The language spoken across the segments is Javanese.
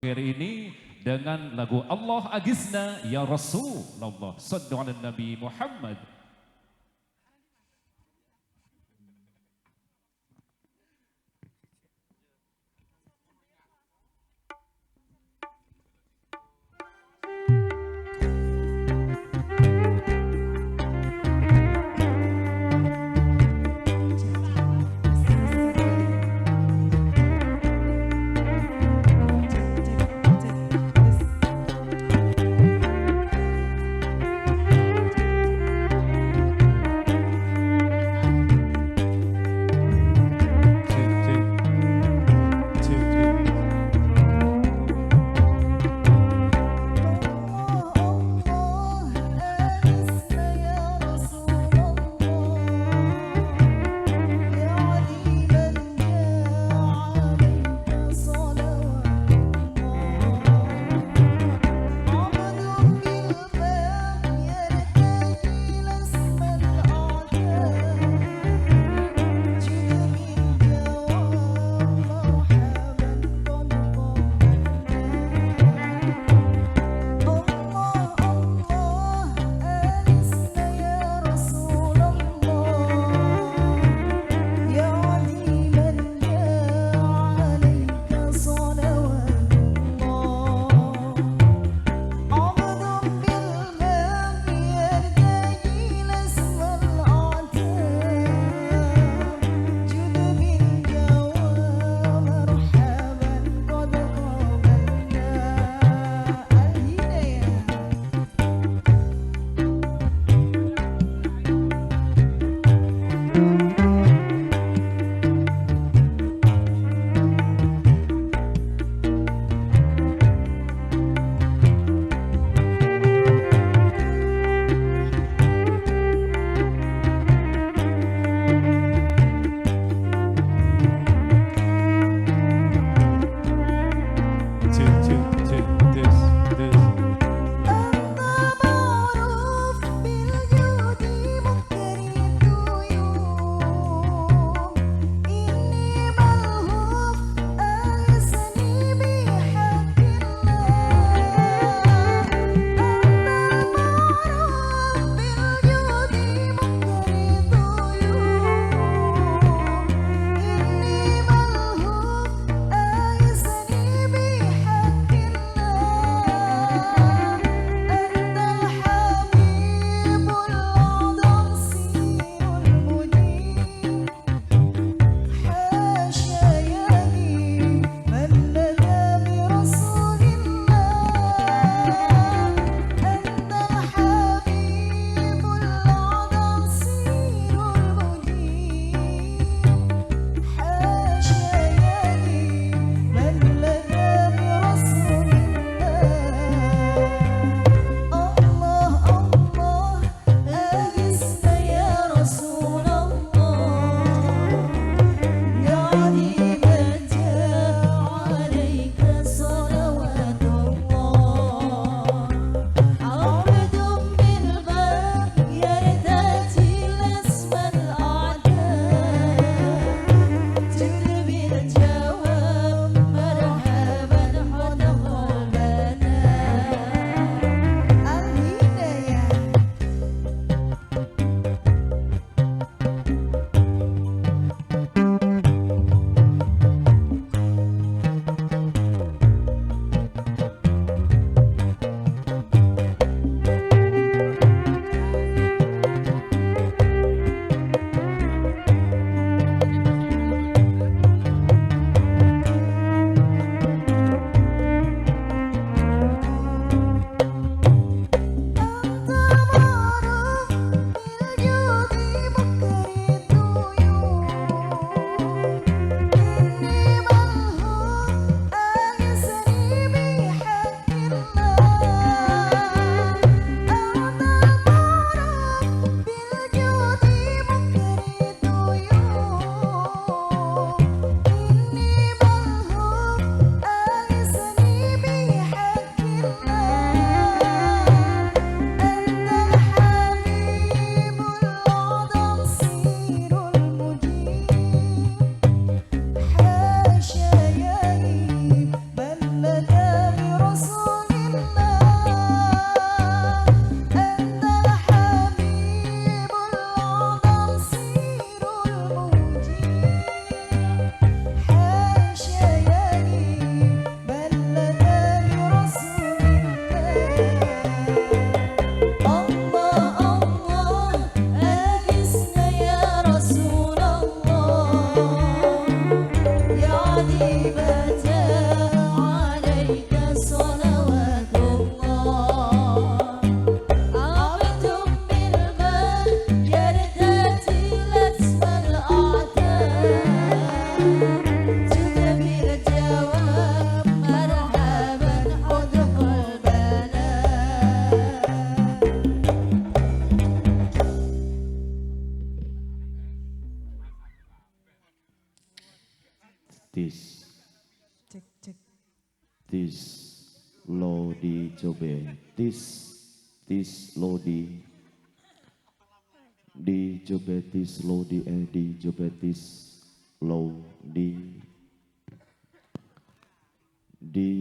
ini dengan lagu Allah Agisna Ya Rasulullah Sallu ala Nabi Muhammad. low di jobe tis low di jobe tis low di jobe tis low di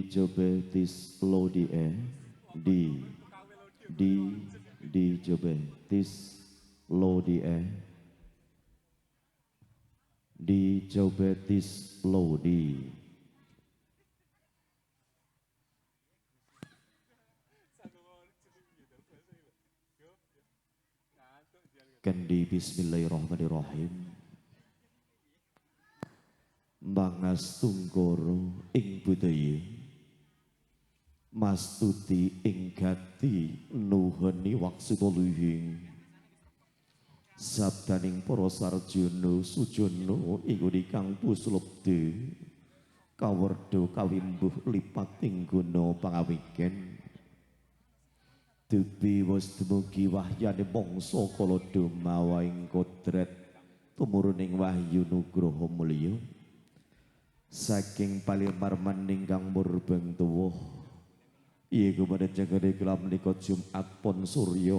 jobe tis low di jobe tis low di jobe tis low Kandi bismillahirrahmanirrahim Mangas tunggoro ing budaya mastuti ing gati nuheni waksita luhing sabdaning para sarjana sujana ing kang puslebde kawerda kawimbuh lipating guna pangawiken Dupi wis dumugi wahyane mangsa kala dumawa ing kodrat tumuruning wahyu nugraha mulya saking palimarman ingkang murbeng tuwuh iku pada jagade kelam menika Jumat Pon Surya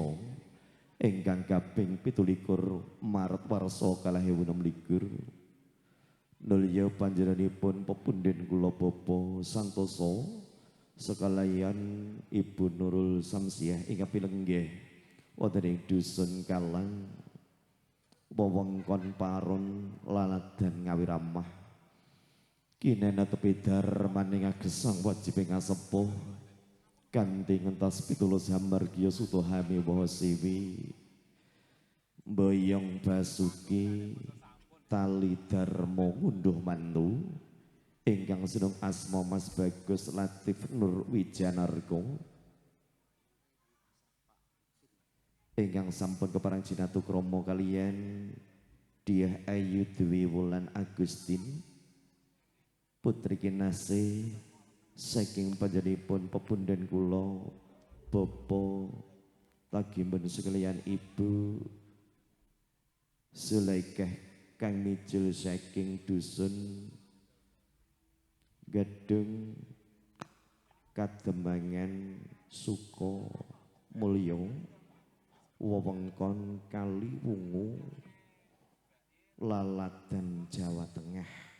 ingkang kaping 17 Maret warsa 2026 nulya panjenenganipun pepunden kula bapa santosa sekalian Ibu Nurul Samsiah ingkang pilenggih wonten ing dusun Kalang wewengkon Paron Laladan Ngawiramah kinena tepidar maning agesang wajib ngasepuh kanthi ngentos 17 Hamargya Sutohami Waha Siwi Boyong Basuki Tali Darmo ngunduh mantu ingkang seneng asma Mas Bagus Latif Nur Wijanarko ingkang sampun keparang jinatu krama kalian Diah Ayu Dwi Wulan Agustin putri kinasih saking panjenenganipun pepunden kula bapa tagimben sekalian Ibu Sulaikah kang mijil saking dusun Gedung Kademangan Suko Mulyo wewengkon Kaliwungu Laladan Jawa Tengah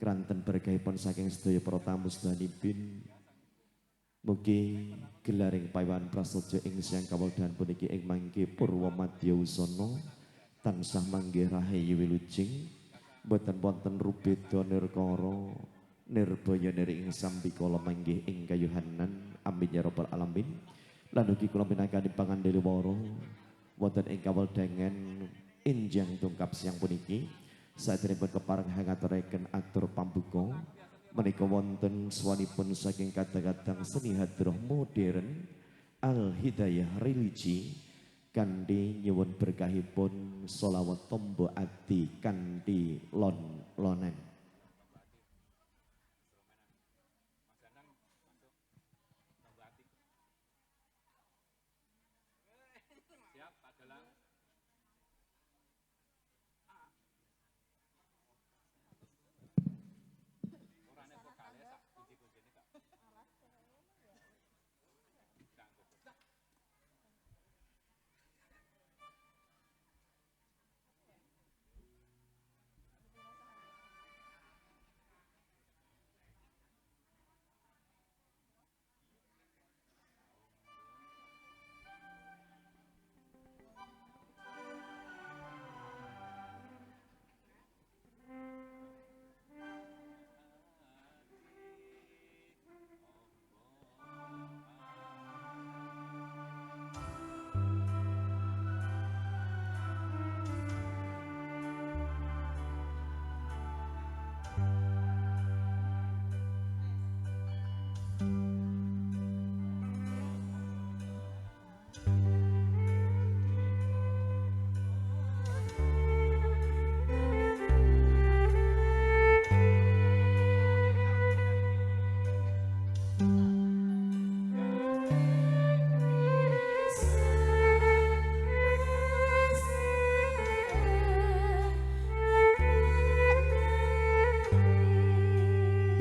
kranten berkahipun saking sedaya para tamu sedanipun mugi gelaring pawan prasaja ing siang kawedhan puniki ing mangke purwa madya usana tansah manggih rahayu wilujeng boten wonten rubeda nirkara nirbaya niri ing sambikala manggih ing kayuhanan amin ya rabbal alamin lan ugi kula pinakani pangandhela wara wonten ing kawedhangan enjang tungkap siang puniki saderengipun kepareng hangaturaken atur pambuka menika wonten swanipun saking kadang-kadang seni hadroh modern al hidayah religi kanthi nyuwun berkahipun sholawat tombo ati kanthi lonen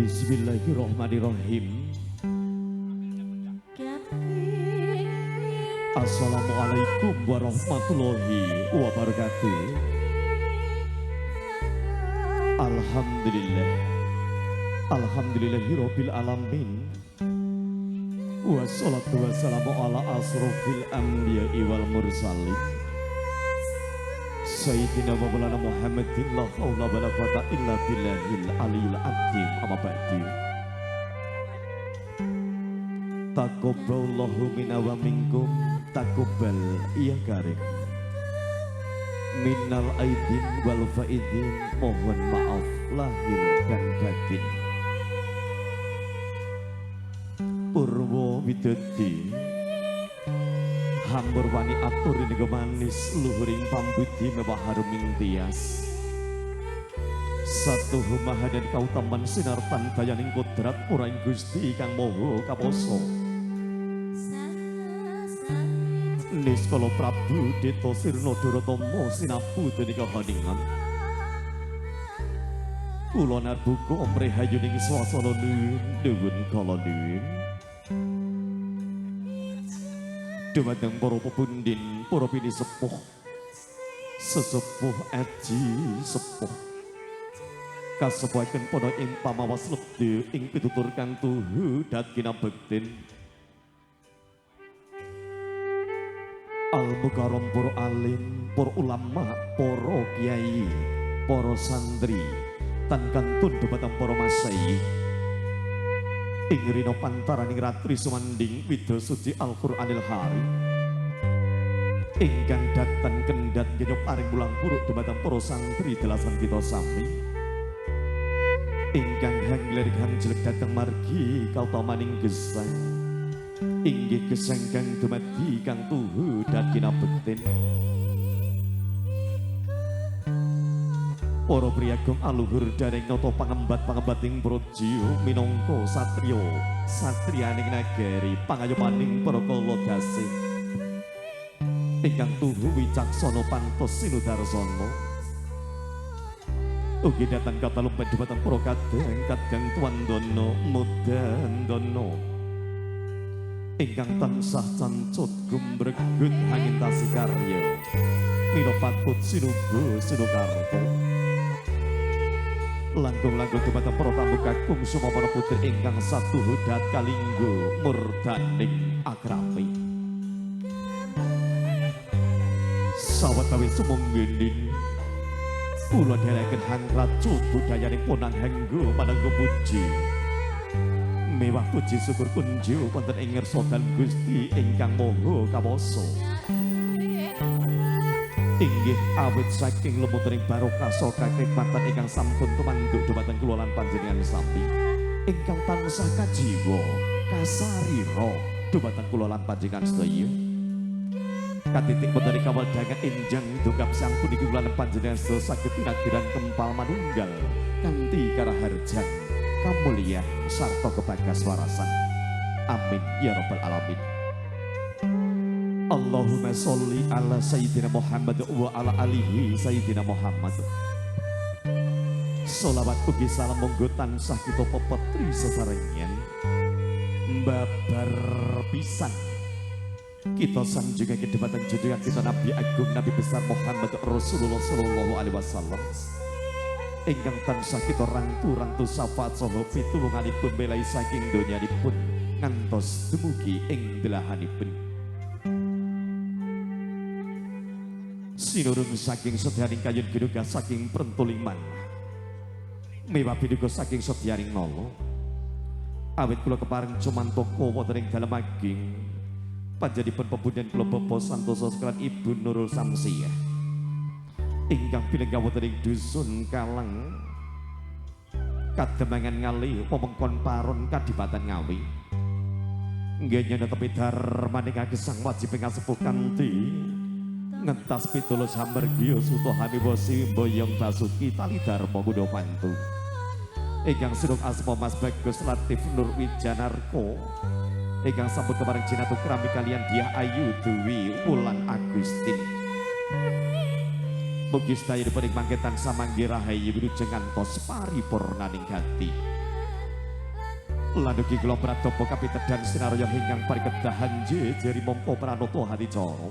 Bismillahirrahmanirrahim Assalamualaikum warahmatullahi wabarakatuh. Alhamdulillah, alhamdulillahirabbil alamin. Wassalatu wassalamu ala asrofil anbiya'i wal mursalin Sayyidina wa maulana Muhammadin la haula wala quwwata illa billahil aliyil azim. Amma ba'du. Taqabbalallahu minna wa minkum taqabbal ya karim. Minal aidin wal faidin, mohon maaf lahir dan batin. Purwo widoddi hambur wani atur niku manis luhuring pambudi mewah haruming tias. Satu humaha dan kautaman sinar tandayaning kodrat murahing Gusti kang moho kaposo. Niskala Prabu Deta Sirna Duratama sinapu dening kahaningan. Kula narbuka mrehayuning swasana nuwun kala nuwun. Dumateng para pepundhin, para pini sepuh, sesepuh aji sepuh. Kasepuhaken pada ing pamawas lebdi ing pitutur kang tuhu dagina bektin. Al-mukarram para alim, para ulama, para kiai, para santri, tan kantun dumateng para masai. Ing rina pantaraning ratri sumanding widya suci Al-Qur'anil Karim. Ingkang datan kendhat nyenyup paring mulang puruk dumateng para santri delasan kita sami. Ingkang hanglir hanjelek dhateng margi kautamaning gesang. Inggih gesang kang dumadi kang tuhu dagina bektin. Para priyagung aluhur dereng nata pangembat-pangembating praja minangka satriya satriyaning nagari pangayomaning para kala dasih. Ingkang tuhu wicaksana pantos sinudarsana. Ugi datang katalumpen dumateng para kadang tuan dono mudandana. Ingkang tansah cancut gumbregut hangintasi karya mila patut sinuba sinukarta. Langkung-langkung dumateng para tamu kakung sumamana putri ingkang satuhu dat kalinggo murdaning akrabe. Sawetawis sumanggenin kula dherekaken hangracut budayaning ponang hanggo manangga puji. Mewah puji syukur kunjuk wonten ing ngarsa Gusti ingkang Maha Kawasa. Inggih awit saking lumutering barokah saha kakekmatan ingkang sampun tumanduk dumateng kula lan panjenengan sami. Ingkang tansah kajiwa kasarira dumateng kula lan panjenengan sedaya. Katitik boten kawal dangan enjang dongkap sang puniki kula lan panjenengan sedaya saged pinakiran kempal manunggal kanthi karaharjan kamulyan sarta kebagas warasan. Amin ya rabbal alamin. Allahumma sholli ala sayyidina Muhammad wa ala alihi sayyidina Muhammad. Sholawat ugi salam monggo tansah kita pepetri sesarengan babar pisan kita sanjungaken dumateng junjungan kita Nabi Agung Nabi besar Muhammad Rasulullah sallallahu alaihi wasallam. Ingkang tansah kita rantu-rantu syafaat saha pitulunganipun belai saking donyanipun ngantos dumugi ing delahanipun. Sinurung saking sedyaning kayun ginuga saking prentuliman mewah binuga saking sedyaning nala awit kula kepareng cumantaka wonten ing dalem ageng panjenenganipun pepundhen kula Bapak Santosa sekalian Ibu Nurul Samsiah ingkang pinenggah wonten ing dusun Kalang Kademangan Ngali wewengkon Paron Kadipaten Ngawi. Nggih nyana tepi darmaning gesang wajib ingkang sepuh kanthi ngentas pitulus hamergya sutohani wasi boyong basuki tali dharma kuda pantu. Ingkang sinung asma Mas Bagus Latif Nur Wijanarko. Ingkang sampun kepareng jinatu krami kalian Diah Ayu Dewi Wulan Agustin. Mugi sedaya paring mangketan samanggih rahayu wilujeng ngantos paripurnaning gati. Lanuki kula pratapa kapitedan sinarya ingkang parikedahan jejeri mongko pranata hadicara.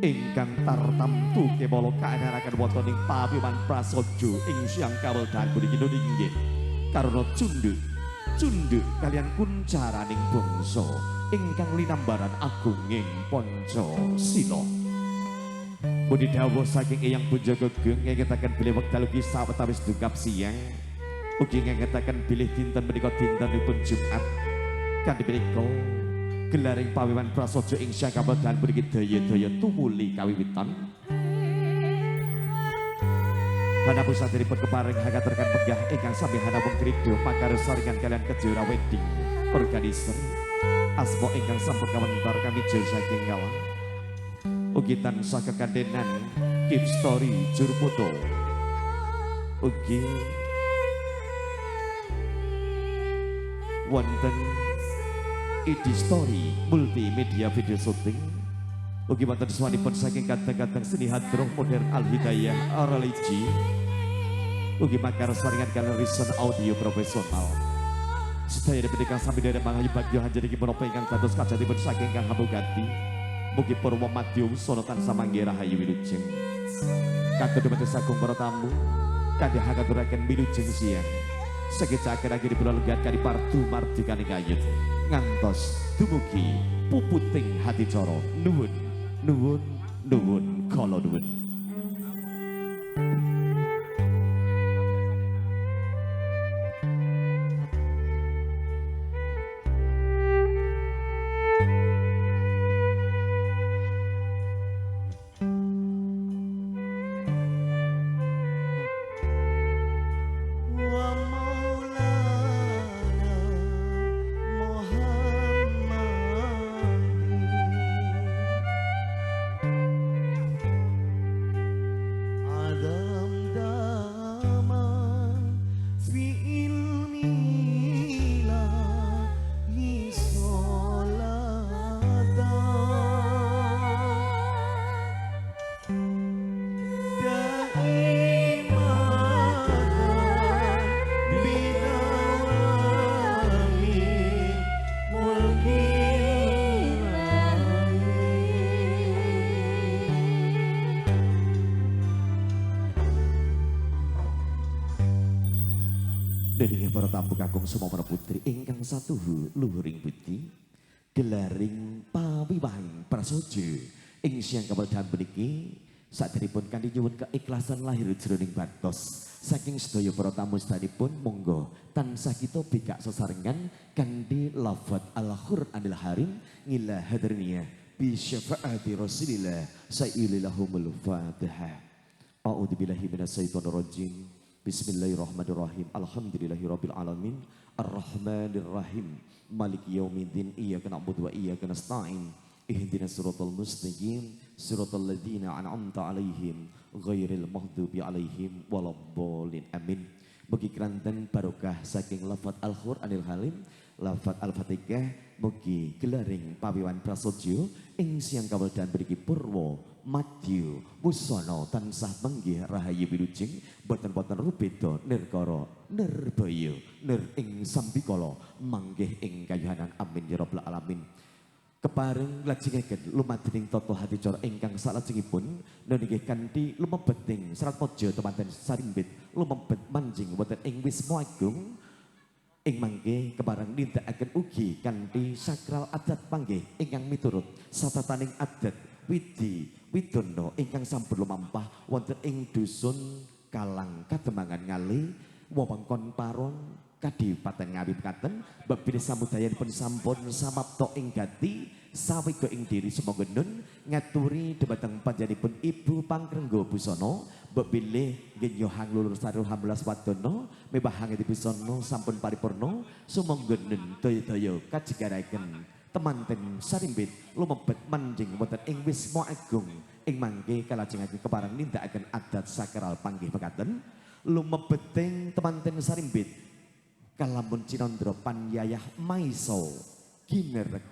Ingkang tartamtu kemala kaanaraken wonten ing pawiwan prasaja ing siang kaweldahan puniki inggih karena cunduk kalian kuncaraning bangsa ingkang linambaran agunging Pancasila. Budi dawuh saking Eyang Punja Gegeng ngengetaken bilih wekdal ugi sawetawis dungkap siang ugi ngengetaken bilih dinten menika dintenipun Jumat kanthi menika gelaring pawiwan prasaja ing siang kaweldahan puniki daya-daya tumuli kawiwitan. Hanapu saderipun keparing hakaturkan megah ingkang sami hanapun krido makarsaringan kalian kejora wedding organizer asma ingkang sampun kawentar kami jero saking ngawang ugi tansah kekandenan Keep Story Jurmuto ugi wonten ID Story multimedia video shooting ugi wonten swanipun saking kadang-kadang seni hadroh modern Al-Hidayah religi ugi makarsaringan kalian reason audio profesional sedaya menika sami derek mangayu bagyo hanjenipun menapa ingkang dados kajanipun saking Kang Hamugati mugi purwa madya usana tansah manggi rahayu wilujeng kadhe dumateng sagung para tamu kadhe hakaturaken wilujeng siang sekecaken akhir bulan legat kali partu mardikane kayut ngantos dumugi puputing hati coro nuwun kala nuwun. Dening para tamu kakung sumamara putri ingkang satuhu luhuring budi gelaring pawiwahing prasaja ing siang kaweldahan puniki saderipun kanthi nyuwun keikhlasan lahir jroning batos saking sedaya para tamu sedanipun monggo tansah kita bikak sesarengan kanthi lafaz Al-Qur'anil Harim ngila hadriniyah bi syafaati Rasulillah sayyidillahumul Fatihah. A'udzubillahi minasyaitonir rajim. Bismillahirrahmanirrahim. Alhamdulillahirabbil alamin. Arrahmanirrahim. Maliki yaumiddin. Iyyaka na'budu wa iyyaka nasta'in. Ihdinas siratal mustaqim. Siratal ladzina an'amta 'alaihim ghairil maghdubi 'alaihim waladdallin. Amin. Mugi kranten barokah saking lafaz Al-Qur'anil Harim, lafaz Al-Fatihah mugi gelaring pawiwan prasaja ing siang kaweldahan mriki purwa madya wusana tansah manggih rahayu wilujeng boten-boten rubeda nirkara nirbaya nir ing sambikala manggih ing kayuhanan amin ya rabbal alamin. Kepareng lajengaken lumadhening tata hati cara ingkang salajengipun nggih kanthi lumebeting serat mojo temanten sarimbit lumebet manjing wonten ing Wisma Agung ing mangke kepareng nindakaken ugi kanthi sakral adat panggih ingkang miturut satataning adat widi widono ingkang sampun lumampah wonten ing dusun Kalang Kademangan Ngali wewengkon Paron Kadipaten Ngawi mekaten bebile samudayanipun sampun samapta ing gati sawega ing diri sumangga nun ngaturi dhumateng panjenenganipun Ibu Pangkrengga Busana bebile nggih hanglulur saruh 18 wadana mebahangipun busana sampun paripurna sumangga nun daya-daya kajegaraken temanten sarimbit lumebet manjing wonten ing Wisma Agung ing mangke kalajengaken kepareng nindakaken adat sakral panggih mekaten lumebeting temanten sarimbit kalamun cinandra panyayah maiso ginerek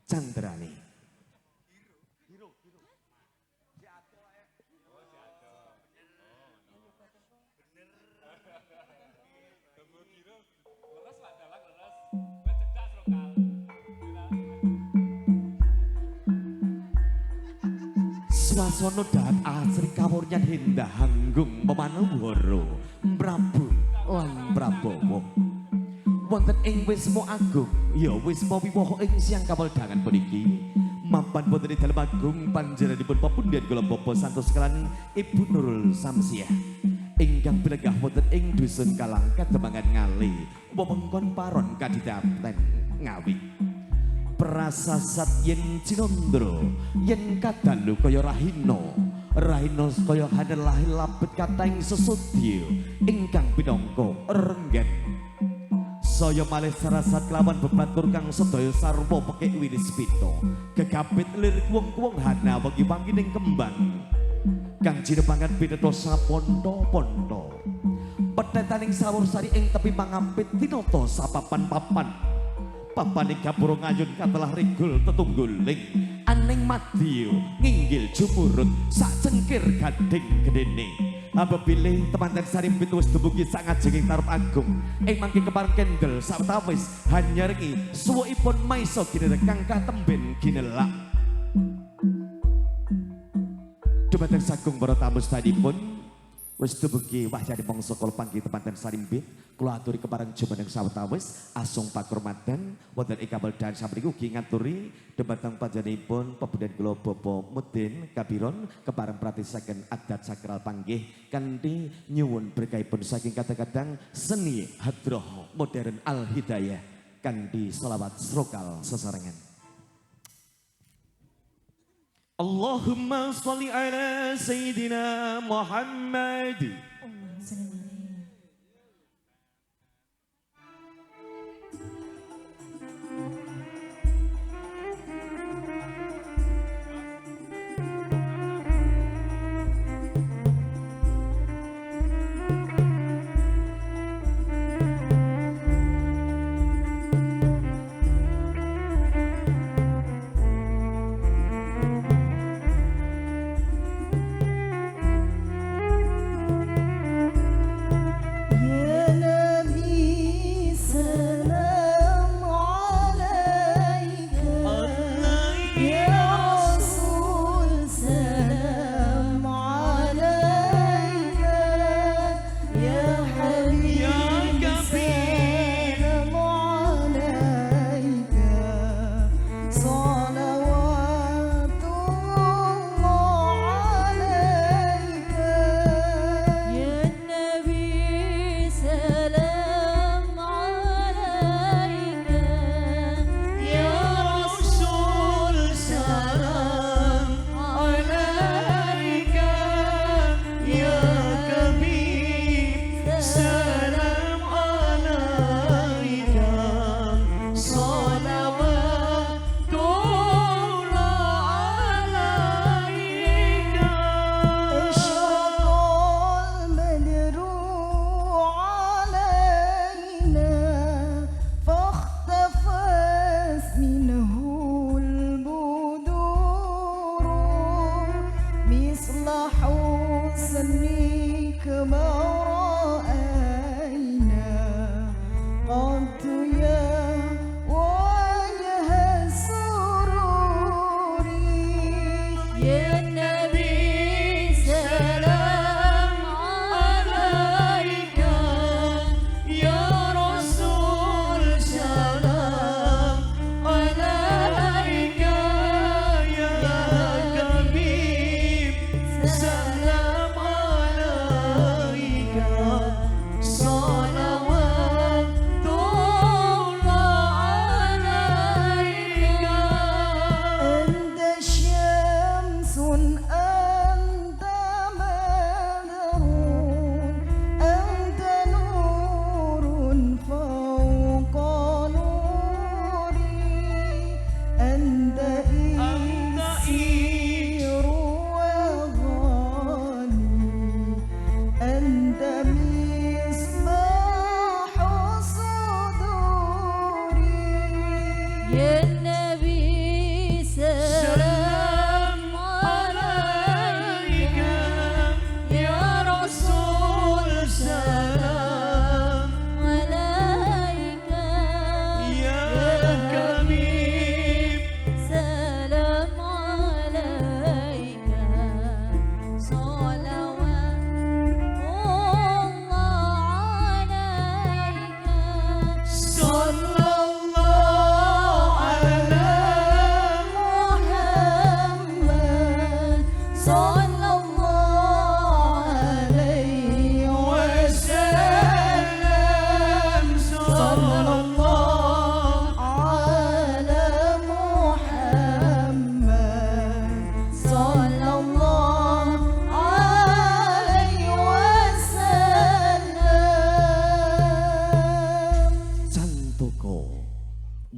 candrane. Swasana dahat asri kawurnya hendah hanggung pemanawara Prabu lan Prabowo. Wonten ing Wisma Agung, ya Wisma Wiwaha ing Siang Kaweldangan puniki mapan boten ing dalem agung panjenenganipun pepundhen kula bapa santos kelan Ibu Nurul Samsiah ingkang bilenggah wonten ing dusun Kalang Kademangan Ngali wewengkon Paron Kadidaten Ngawi. Prasasat yen cinandra yen kadalu kaya rahina kaya hanelahi labet kataing sesudya ingkang pinangka renggen saya malih sarasat kelawan bebatur kang sedaya sarwa pekik winispita gegabit lirik wong-wong hana wangi-wangi ning kembang kang jinepangan pineta saponto-ponto petetaning sawursari ing tepi pangampit tinata sapapan-papan papaning gapura ngayun katelah rigul tetungguling aning madya nginggil jumurut sak cengkir gading gedene apabila temanten sarimpit wis dumugi sak ngajenging tarep agung ing mangke kepareng kendel sawetawis hanyarengi suwukipun maisa ginelek kang katemben ginelak dumateng sagung para tamu sedayipun wis dumugi wahyane mangsa kula panggih temanten sarimpit kula aturi kepareng jumeneng sawetawis asung pakurmatan wonten ing Kaweldangan sampun ugi ngaturi dumateng panjenenganipun pepundhen kula Bapa Mudin Kabiron kepareng pratisaken adat sakral panggih kanthi nyuwun berkahipun saking kadang-kadang seni hadroh modern al hidayah kanthi selawat srokal sesarengan. Allahumma sholli ala Sayyidina Muhammad.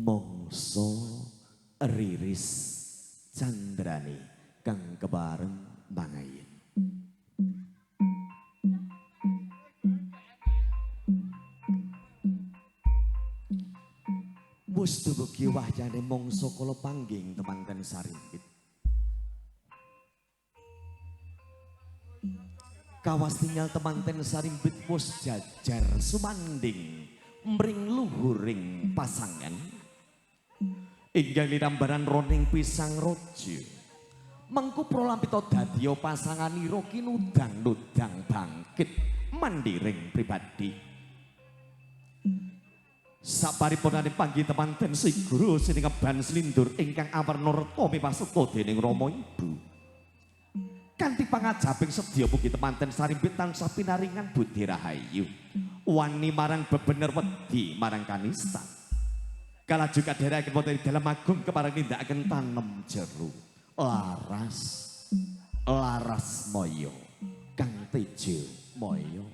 mongso riris candrani kang kebareng mangayen. Wus dumugi wahyane mongso kala pangging temanten Sarimpit. Kawas tinggal temanten Sarimpit wus jajar sumanding mring luhuring pasangan. Inggal nirambaran roning pisang rojo. Mengku prolampita dadiya pasanganira kinudang-nudang bangkit mandiring pribadi. Saparipunane panggih temanten si guru siningeban slindur ingkang awarna reta miwaseta dening Rama Ibu. Kanthi pangajabing sedya mugi temanten Sarimpit tansah pinaringan budi rahayu. Wani marang bebener wedi marang kanista. Kala juga derekaken wonten dalam agung kepareng nindakaken tanem jeru. Laras moyo kang tejo moyo.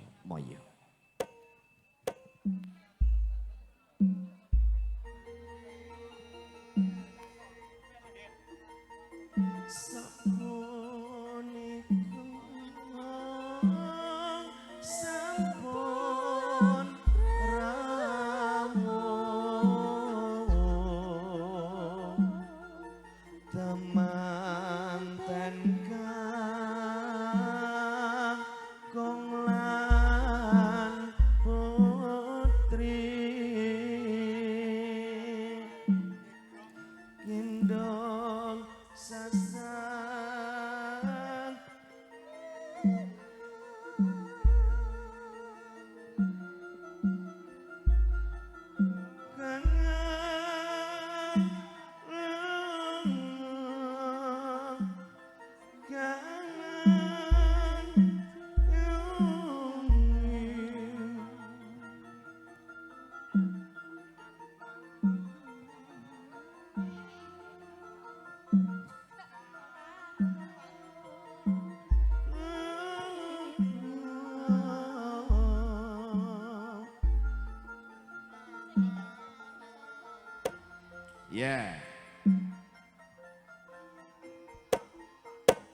Yeah.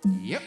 Yep.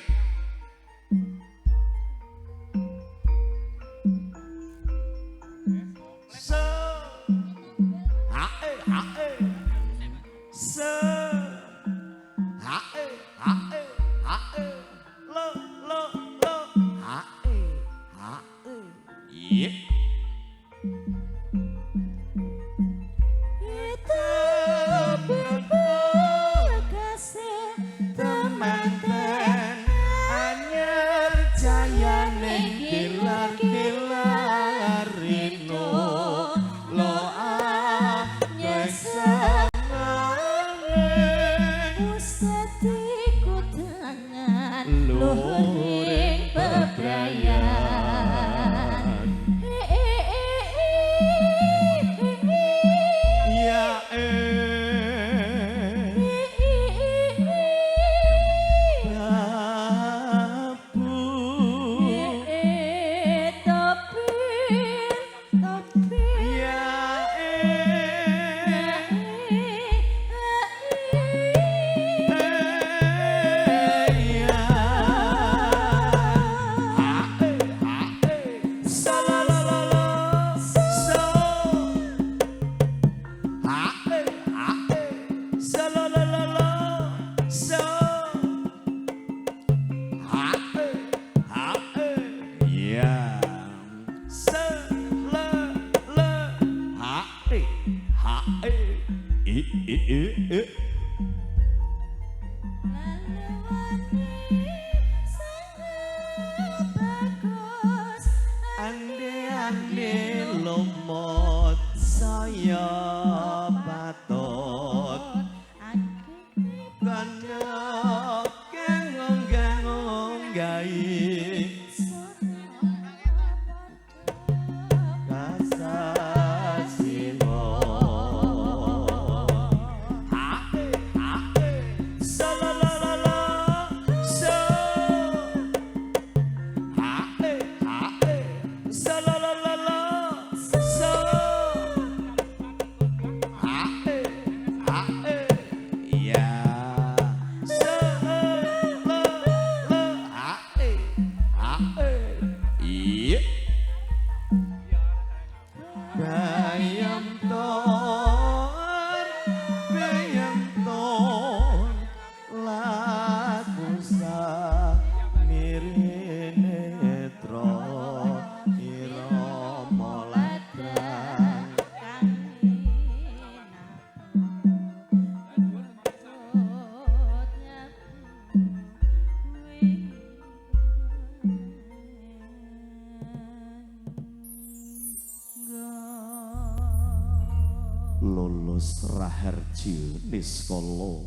Raharjo Niskala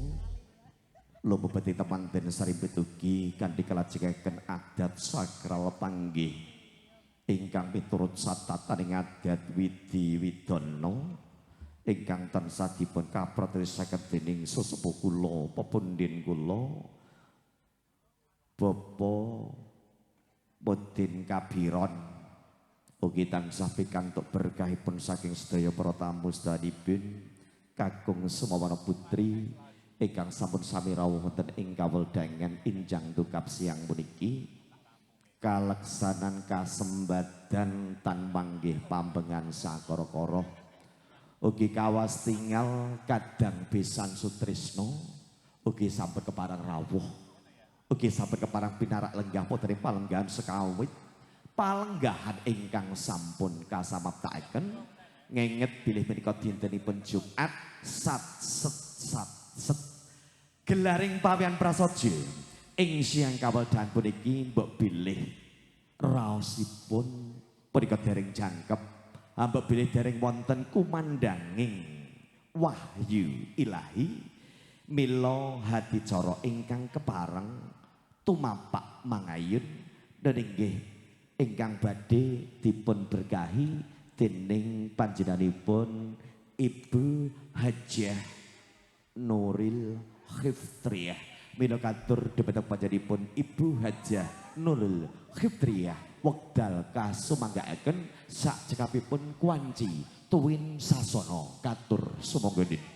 lumebeti temanten saribet ugi kanthi kalajengaken adat sakral panggih ingkang miturut satataning adat Widi Widana ingkang tansah dipun kapratosaken dening sesepuh kula pepundhen kula Bapak Mudin Kabiron ugi tansah pikantuk berkahipun saking sedaya para tamu sedaya kakung Sumawana Putri ingkang sampun sami rawuh wonten ing kaweldangan injang dukap siang puniki kaleksanan kasembadan tan manggih pambengan sakara-kara ugi kawas tinggal kadang besan Sutrisno ugi sampun keparang rawuh ugi sampun keparang pinarak lenggah putri palenggahan sekawit palenggahan ingkang sampun kasamaptaken ngenget bilih menika dintenipun Jumat sat gelaring pawian prasaja ing siang kaweldahan puniki mbok bilih raosipun punika dereng jangkep mbok bilih dereng wonten kumandanging wahyu ilahi mila hadicara ingkang kepareng tumapak mangayun dan inggih ingkang badhe dipun berkahi dening panjenenganipun Ibu Hajah Nuril Khiftriyah mila katur dhumateng panjenenganipun Ibu Hajah Nuril Khiftriyah wekdal kasumanggaaken sakcekapipun kuanci tuwin sasana katur sumangga.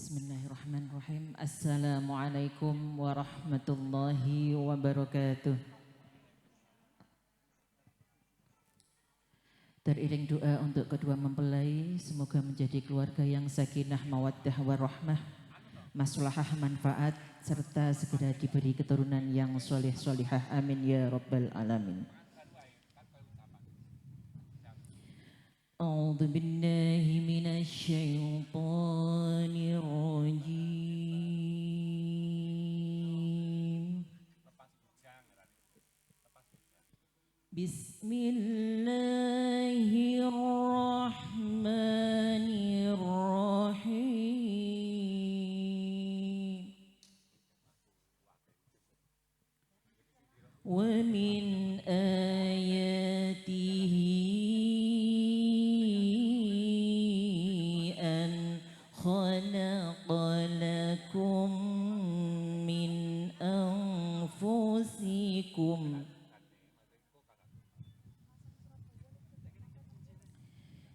Bismillahirrahmanirrahim. Assalamualaikum warahmatullahi wabarakatuh. Teriring doa untuk kedua mempelai, semoga menjadi keluarga yang sakinah mawaddah warahmah, maslahah manfaat, serta segera diberi keturunan yang soleh-solihah. Amin ya rabbal alamin. أعوذ بالله من الشيطان الرجيم بسم الله الرحمن الرحيم ومن آياته خلق لكم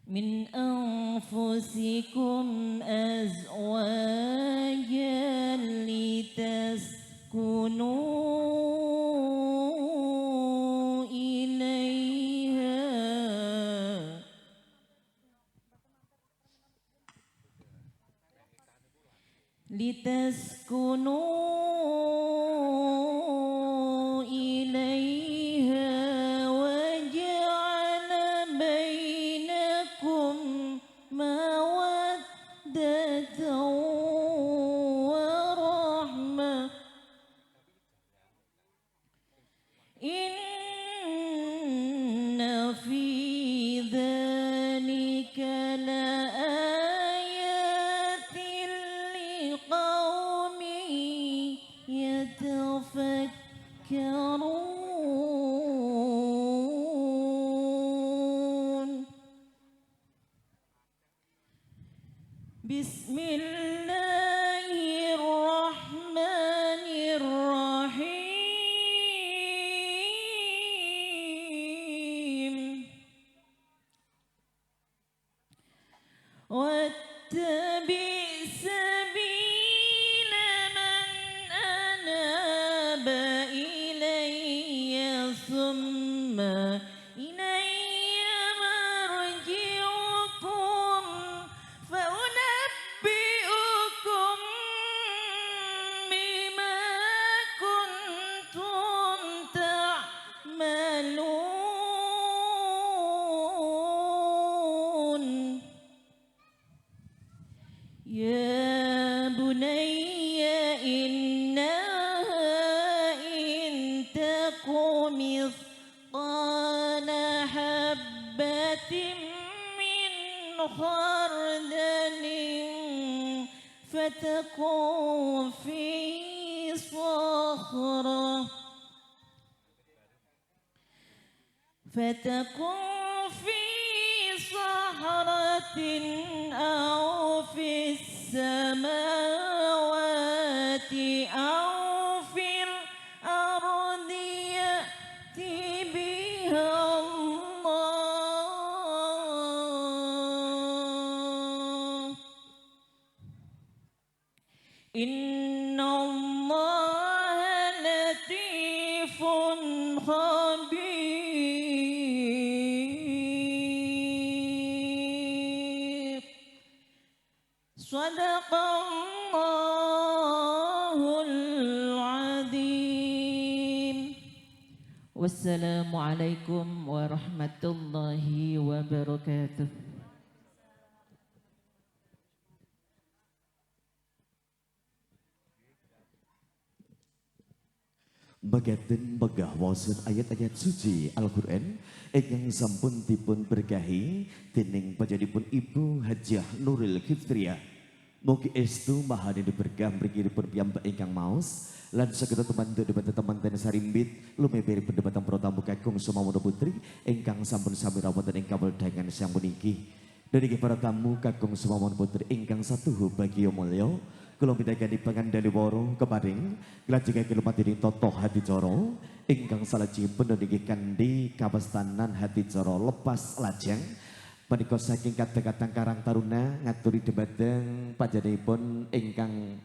من أنفسكم أزواجا لتسكنوا إليها وجعل بينكم مودة ورحمة إن في ذلك لآيات لقوم يتفكرون بسم الله الرحمن الرحيم واتبع سبيل من أناب إلي ثم إلي مرجعكم فأنبئكم بما كنتم تعملون مثقال حبة من خردل فتكون في صخرة أو في السماوات أو في الأرض يأتي بها الله إن الله لطيف خبير صدق الله العظيم والسلام عليكم ورحمة الله وبركاته. Mekaten megah wonten ayat-ayat suci Al-Qur'an ingkang sampun dipun berkahi dening panjenenganipun Ibu Hajah Nuril Fitriah. Mugi estu mahaning berkah mriki dipun piyambak ingkang maos lan saged teman-teman sarimbit lumebere pendebatan protamu kakung Sumamono Putri ingkang sampun sami rawuhan ing kawedhangan sang puniki. Dari para tamu kakung Sumamono Putri ingkang satuhu bagya mulya kula midhangani pangandali waro keparing lajeng kelupating toto hati coro ingkang salajengipun niki kandhi kawastanan hati coro lepas lajeng menika saking kadang-kadang Karang Taruna ngaturi dumateng panjenenganipun ingkang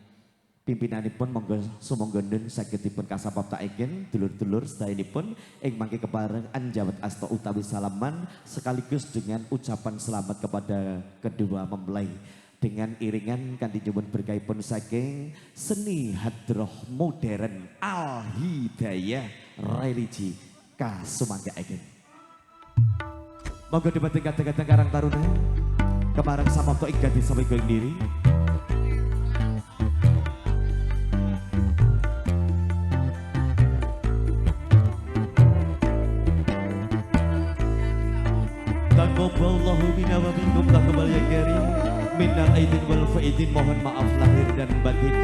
pimpinanipun monggo sumangga saged dipun kasapaptaken dulur-dulur sedayanipun ing mangke kepareng anjawat asta utawi salaman sekaligus dengan ucapan selamat kepada kedua mempelai dengan iringan kanthi nyuwun berkahipun saking seni hadroh modern Al Hidayah religi kasumanggaken. Monggo debateng kadang-kadang Karang Taruna kemarang samapta ing ganti sampe going diri. Taqabbalallahu minna wa minkum taqabbal ya karim. Minal aidin wal faidin, mohon maaf lahir dan batin.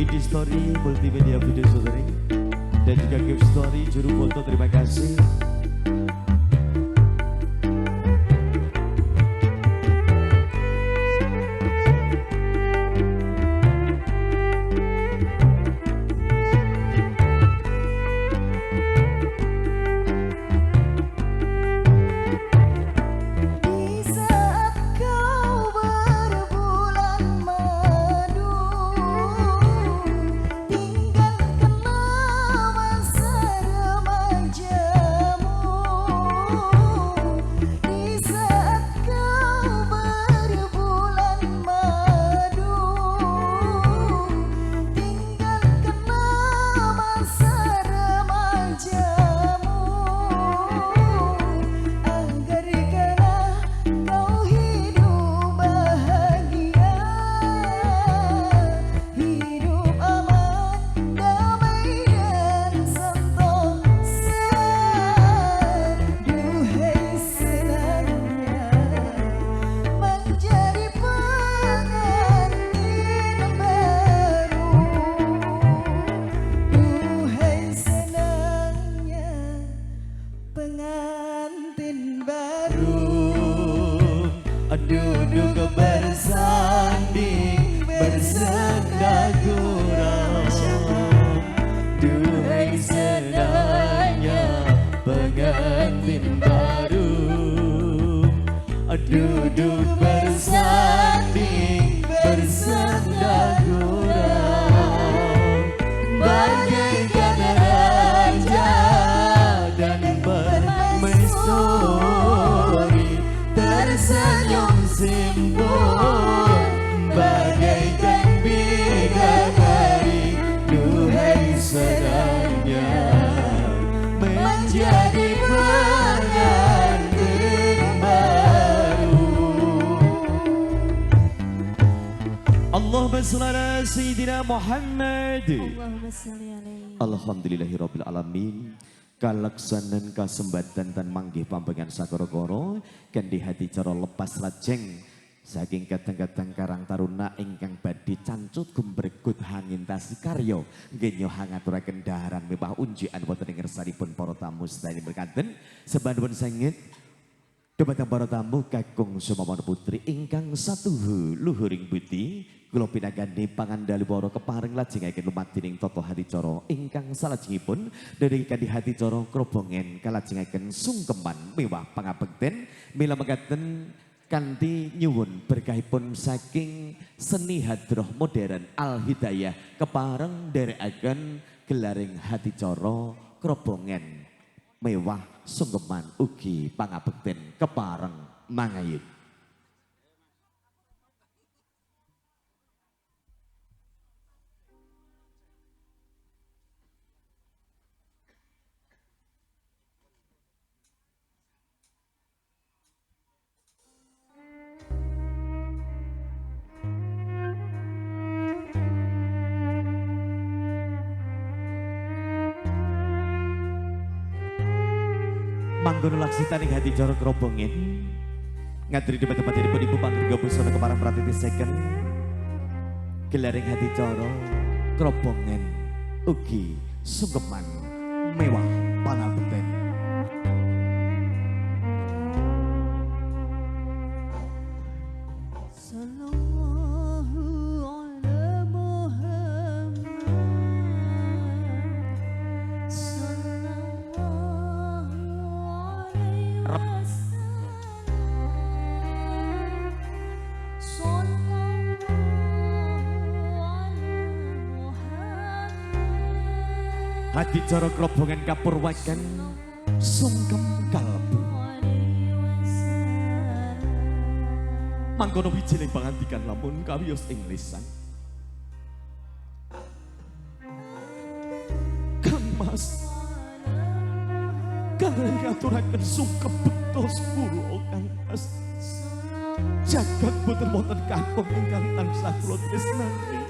ID Story, Multimedia Video Shooting, dan juga Game Story, Juru Foto, terima kasih. Pengantin baru Duduk bersanding bersenda gurau. Duhai senangnya pengantin baru, duduk bersanding bersenda gurau. Bagaikan raja dan permaisuri, tersenyum simpul bagaikan bidadari. Duhai senangnya menjadi pengantin baru. Allahumma shalli ala sayyidina Muhammad. Allahumma sholli alaihi. Alhamdulillahirabbil alamin. Kalaksanan kasembatan dan manggih pambengan sakara-kara kanthi hati cara lepas lajeng saking kadang-kadang Karang Taruna ingkang badhe cancut gumbregut hangintas karya nggih hangaturaken daharan mewah unjikan wonten ing ngersanipun para tamu sedaya berkanten sebanipun sengit dumateng para tamu kakung Sumawan putri ingkang satuhu luhuring budi. Kula pinagandhi pangandali para keparing lajengaken lumadhining tata hadicara ingkang salajengipun dari kanthi hadicara krobongen kalajengaken sungkeman mewah pangabekten mila mekaten kanthi nyuwun berkahipun saking seni hadroh modern Al Hidayah kepareng nderekaken gelaring hadicara krobongen mewah sungkeman ugi pangabekten kepareng mangayut. Manggono laksitaning hati cara krobongen ngadri debat-debat pun ibu panggirga busana keparang pratiti second gelaring hati cara krobongen ugi sungkeman mewah panabekten. Hati cara krobongen kapurwaken sungkem kalbu. Mangkono wijining pangandikan lamun kawiyos ing lisan. Kang Mas, kang ngaturaken sungkem betos kula Kang Mas. Jagat boten wonten kakung ingkang tansah kula tresnani.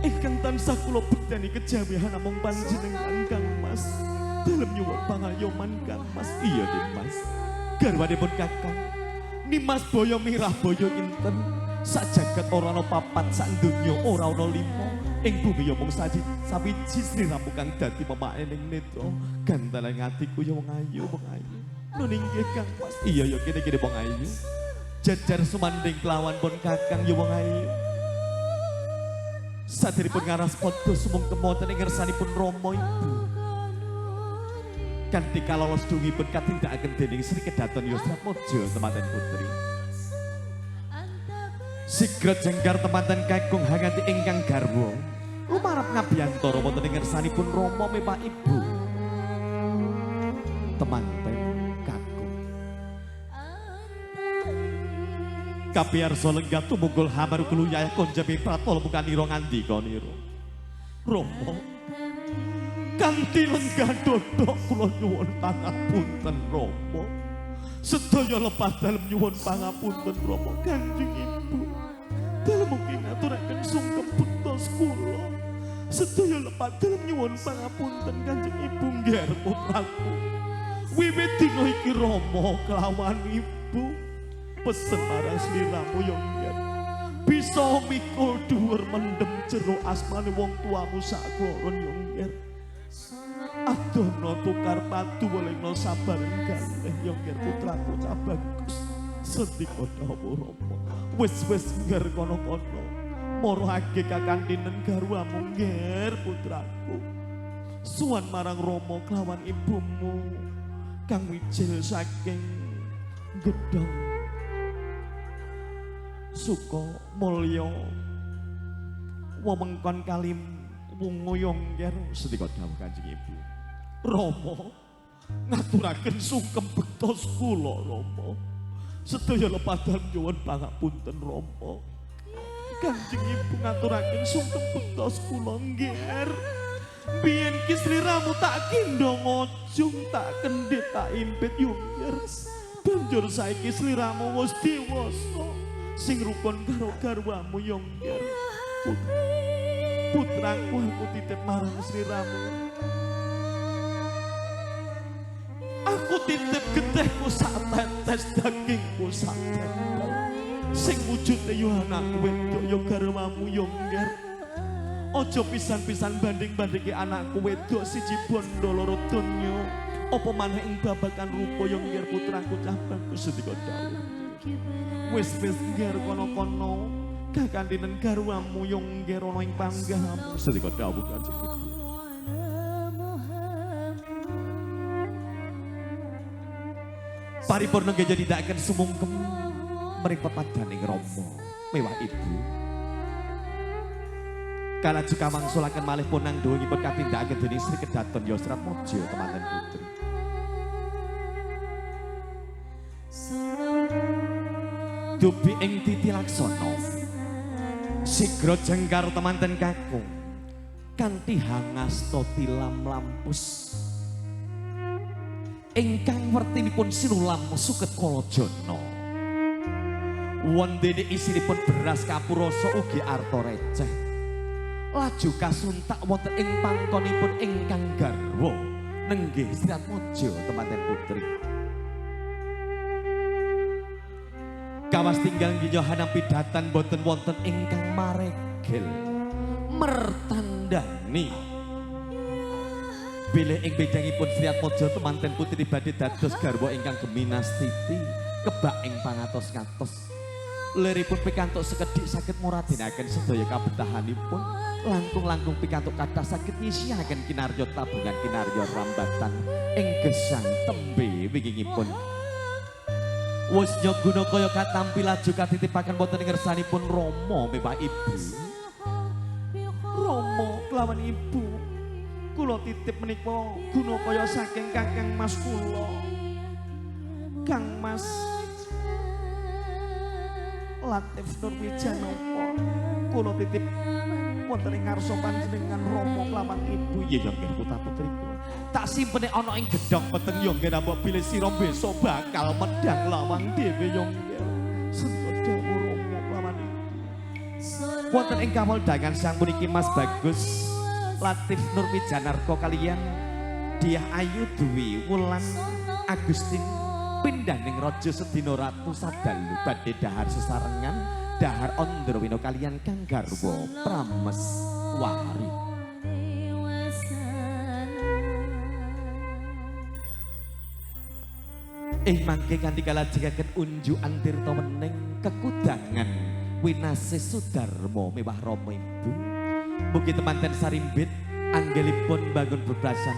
Ingkang tansah kula bektani kejawihan namung panjenengan Kang Mas. Dalem nyuwun pangayoman Kang Mas. Iya Den Mas. Garwanipun Kakang Nimas Boyo Mirah Boyo Inten. Sak jagat ora ana papat, sak donya ora ana lima. ing bumi yo mung sawiji sliramu kang dadi pemake ning netra gandalan atiku yo wong ayu nun inggih Kang Mas iya yo kene-kene wong ayu jajar sumanding kelawan pun kakang yo wong ayu saderipun ngaras padha sumung kemoten ing ngersanipun Rama Ibu kanthi kalolos dungipun katindakaken dening Sri Kedaton Yusratmojo temanten putri Sigra jenggar temanten kakung hangati ingkang garwa lumarap ngabiyantara wonten ing ngersanipun Rama mewah Ibu temanten kakung kapiyarsa lenggah tumungkul hamaru keluyaya konjami pratala bukanira ngandika nira Rama kanthi lenggah dodok kula nyuwun pangapunten Rama sedaya lepat dalem nyuwun pangapunten Rama Kanjeng Ibu dalem mugi ngaturaken sungkem putos kula sedaya lepat dalem nyuwun pangapunten Kanjeng Ibu ngger putraku wiwit dina iki Rama kelawan Ibu pesen marang sliramu yo ngger bisa mikul dhuwur mendem jero asmane wong tuamu sakloron yo ngger adono tukar padu welingno sabar galih yo ngger putraku cah bagus sendika dawa Rama wis ngger kono-kono marake kakandinen garwamu ngger putraku suwan marang Rama kelawan ibumu kang wijil saking gedhong suka mulya wewengkon kalim wungu yo ngger sendika dawuh Kanjeng Ibu Rama ngaturaken sungkem bektos kula Rama sedaya lepadhan nyuwun pangapunten Rama Kanjeng Ibu ngaturaken sungkem bektos kula ngger biyen ki sliramu tak kindhong ojung tak kendhet tak impit yo ngger banjur saiki sliramu wis dewasa sing rukun karo garwamu yo ngger putraku aku titip marang sliramu aku titip getihku sak tetes dagingku sak tetes sing wujude yo anakku wedok yo garwamu yo ngger aja pisan-pisan banding-bandingi anakku wedok siji bondo loro donya apa maneh ing babagan rupa yo ngger putraku cah bagus sedika dawuh wis ngger kono-kono kakandinen garwamu yo ngger ana ing panggahmu sedika dawuh Kanjeng Ibu paripurna nggih nyedhidhakaken sumungkem mripat padaning Rama mewah Ibu kalaju kamangsulaken malih punang dawuhipun katindakaken dening Sri Kedaton Yusratmojo temanten putri dupi ing titi laksana sigra jengkar temanten kakung kanthi hangasta tilam lampus ingkang wertinipun sinulam suket kalajana wondene isinipun beras kapurasa ugi arta receh laju kasuntak wonten ing pangkonipun ingkang garwa nenggih Yusratmojo temanten putri kawas tinggal nginyohanan pidatan boten wonten ingkang maregel mertandani bilih ing bedangipun Yusratmojo temanten putri badhe dados garwa ingkang geminastiti kebak ing pangatos-ngatos liripun pikantuk sekedhik saged muradinaken sedaya kabetahanipun langkung-langkung pikantuk kathah saged nyisihaken kinarya tabungan kinarya rambatan ing gesang tembe wingingipun wis nyoguna kaya katampi laju katitipaken wonten ing ngersanipun Rama mewah Ibu Rama kelawan Ibu kula titip menika guna kaya saking Kakang Mas kula Kang Mas Latif Nurwijanaka kula titip wonten ing ngarsa panjenengan Rama kelawan Ibu ya nggih putra-putri kula tak simpene ana ing gedhong peteng ya nggih mbok bilih sira besok bakal medhang lawang dhewe ya nggih sedaya Rama kelawan Ibu wonten ing kaweldangan sang puniki Mas Bagus Latif Nurwijanarka kaliyan Diah Ayu Dwi Wulan Agustin pindaning Raja Sedina Ratu Sadalu badhe dahar sesarengan dahar Andrawina kaliyan Kang Garwa Prames wari. Mangke kanthi kalajengaken unjukan tirta meneng kekudangan winase Sudarmo mewah Rama Ibu. Mugi temanten sarimbit anggelipun bangun bebrasan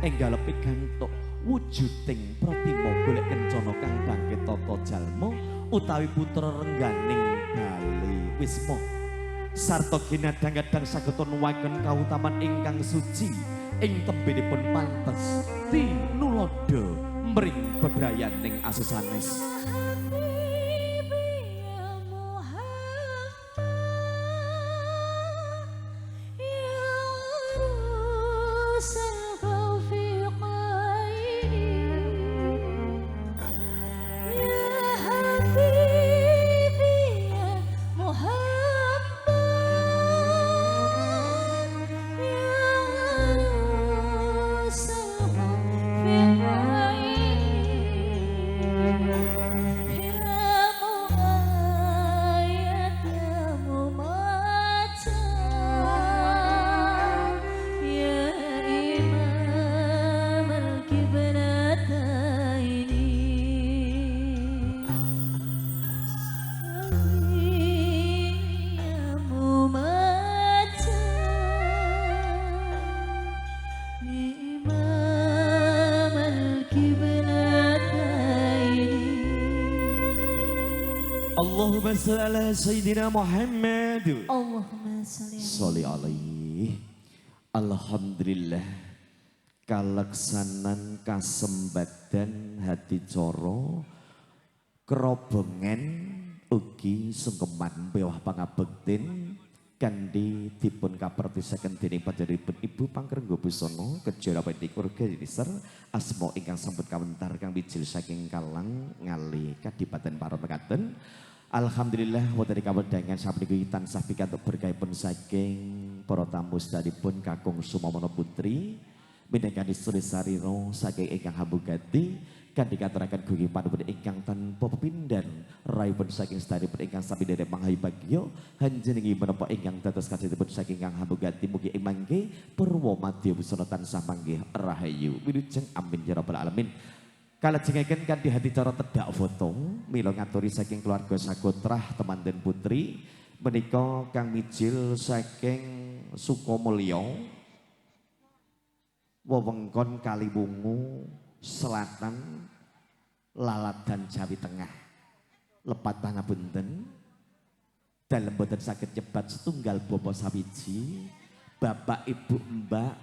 enggal pikantuk wujuding pratima golek kencana kang bangkit tata jalma utawi putra rengganing Bali Wisma sarta ginadang-gadang saged nuwuhaken kautaman ingkang suci ing tembinipun pantes tinulada mring bebrayaning asusanes. Allahumma sholli ala Sayyidina Muhammad. Allahumma sholli alaihi. Alhamdulillah kaleksanan kasembadan hati coro kerobongan ugi sungkeman bewah pangabektin kandi dipun kapertisaken dening panjenenganipun Ibu Pangkrenggo Busana Kejora Pedikur Geriser asma ingkang sampun kawentar kang wijil saking Kalang Ngali Kadipaten Paro mekaten. Alhamdulillah wonten kawendangan sapunika tansah pikantuk berkahipun saking para tamu sedheripun kakung Sumamono Putri minangka istri sarira saking ingkang Hambugati kanthi katuraken gunging panuwun ingkang tanpa pepindhan raipun saking sedheripun ingkang sami derek manghayu bagya hanjenengi menapa ingkang dados kajengipun saking ingkang Hambugati mugi ing mangke purwa madya busana tansah manggih rahayu wilujeng amin ya rabbal alamin. Kalajengaken kanthi hati cara tedak foto mila ngaturi saking keluarga Sagotrah temanten putri menika kang mijil saking Sukamulya wewengkon Kaliwungu Selatan Laladan Jawi Tengah lepat pangapunten dalem boten saged nyebat setunggal bapa sawiji bapak ibu mbak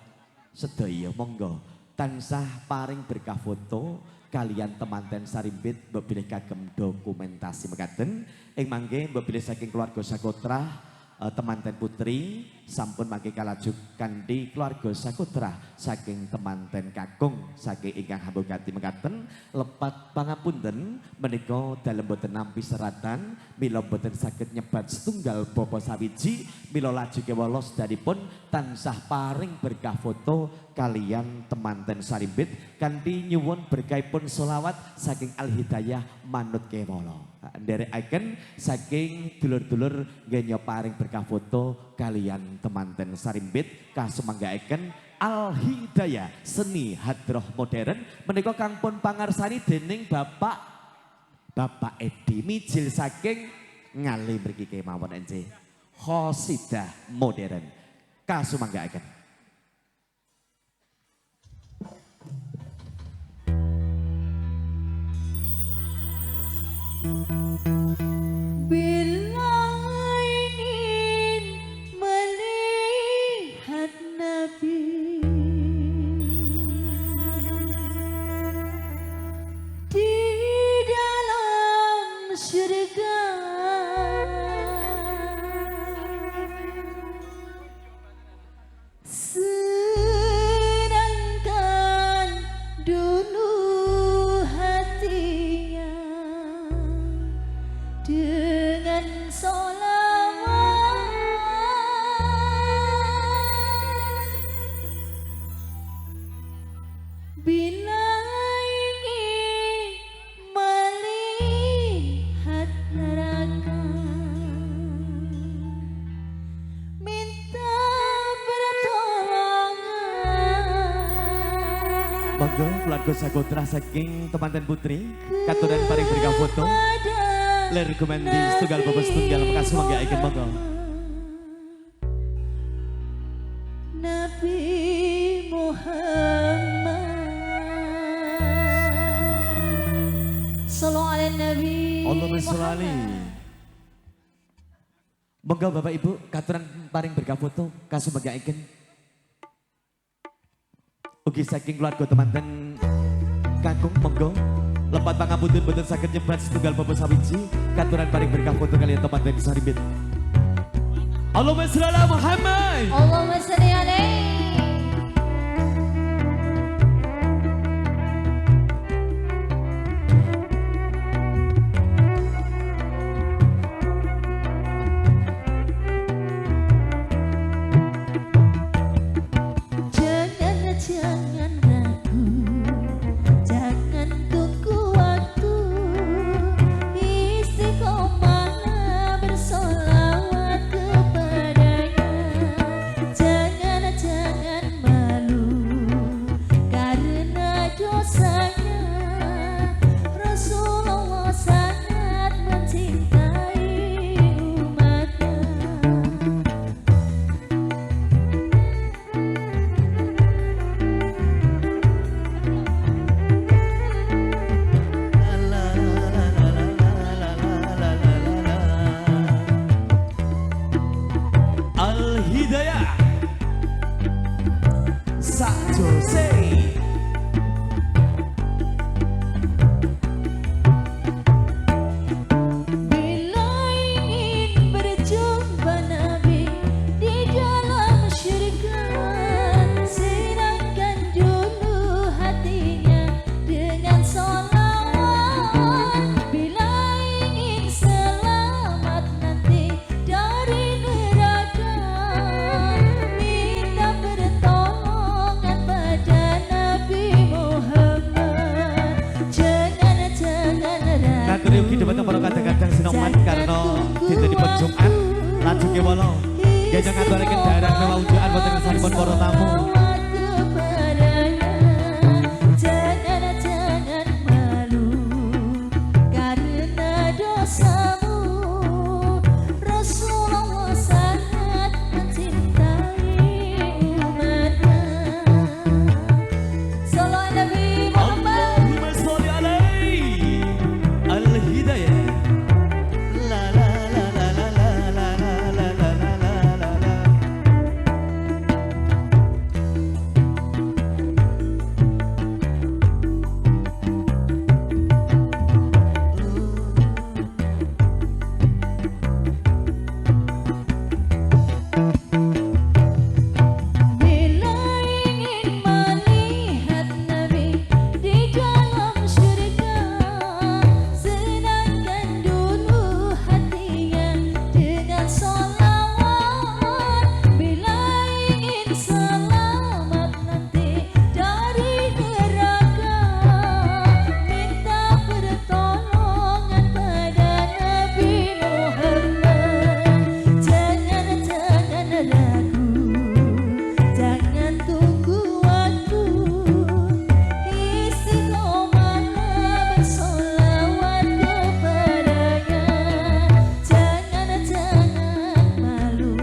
sedaya monggo tansah paring berkah foto kalian temanten sarimbit mbok bilih kagem dokumentasi mekaten ing mangke mbok bilih saking keluarga Sagotrah temanten putri sampun mangke kalaju kanthi keluarga Sagotrah saking temanten kakung saking ingkang Hambugati mekaten lepat pangapunten menika dalem boten nampi seratan mila boten saged nyebat setunggal bapa sawiji mila laju kewala sedheripun tansah paring berkah foto kalian temanten sarimbit kanthi nyuwun berkahipun selawat saking Al Hidayah manut kewala nderekaken saking dulur-dulur nggih paring berkah foto kalian temanten sarimbit kasumanggaaken Al Hidayah seni hadroh modern menika kang pun pangarsani dening Bapak Edi mijil saking ngali mriki kemawon enjih qasidah modern kasumanggaaken. Bila ingin melihat Nabi di dalam surga Monggo keluarga sagotra saking temanten putri katuran paring berkah foto ler gumendi setunggal bobos tunggal makasih mangga ikan monggo. Nabi Muhammad Sallallahu alaihi Nabi Allahumma sholli Muhammad. alaihi. Monggo Bapak Ibu katuran paring berkah foto kasih mangga ikan. Ugi saking keluarga temanten kakung monggo lepat pangapunten boten saged nyembat setunggal bobos sawiji katuran paring berkah foto kalian temanten saribit. Allahumma sholli ala Muhammad. Allahumma sholli alaihi. Jangan ragu, jangan tunggu waktu, istiqomah bersolawat kepadanya. Jangan malu karena dosanya. Rasulullah sangat mencintai umatnya. Al-Hidayah Sak Jose. Bila ingin berjumpa Nabi di dalam syurga, senangkan dulu hatinya dengan sholawat. Bila ingin selamat nanti dari neraka, minta pertolongan pada Nabi Muhammad. Jangan ragu. Naturi ugi demen para kadang-kadang sinoman karena dintenipun Jumat lajeng kewala gajah ngaturaken daerah mewah unjukan boten kesanipun para tamu. Jangan malu karena dosamu. Rasulullah sangat mencintai umatnya. Sallallahu Nabi Muhammad. Allahumma sholli alaihi. Al-Hidayah. La la la la la la la la la la la la. Bila ingin melihat Nabi di dalam syurga, senangkan dulu hatinya dengan sholawat. Bila ingin selamat nanti dari neraka, minta pertolongan pada Nabi Muhammad. Jangan ragu, jangan tunggu waktu, istiqomah bersolawat kepadanya. Jangan malu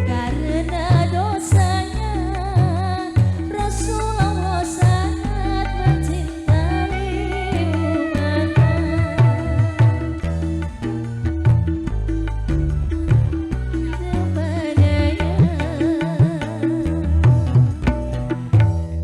karena dosanya. Rasulullah sangat mencintai umatnya.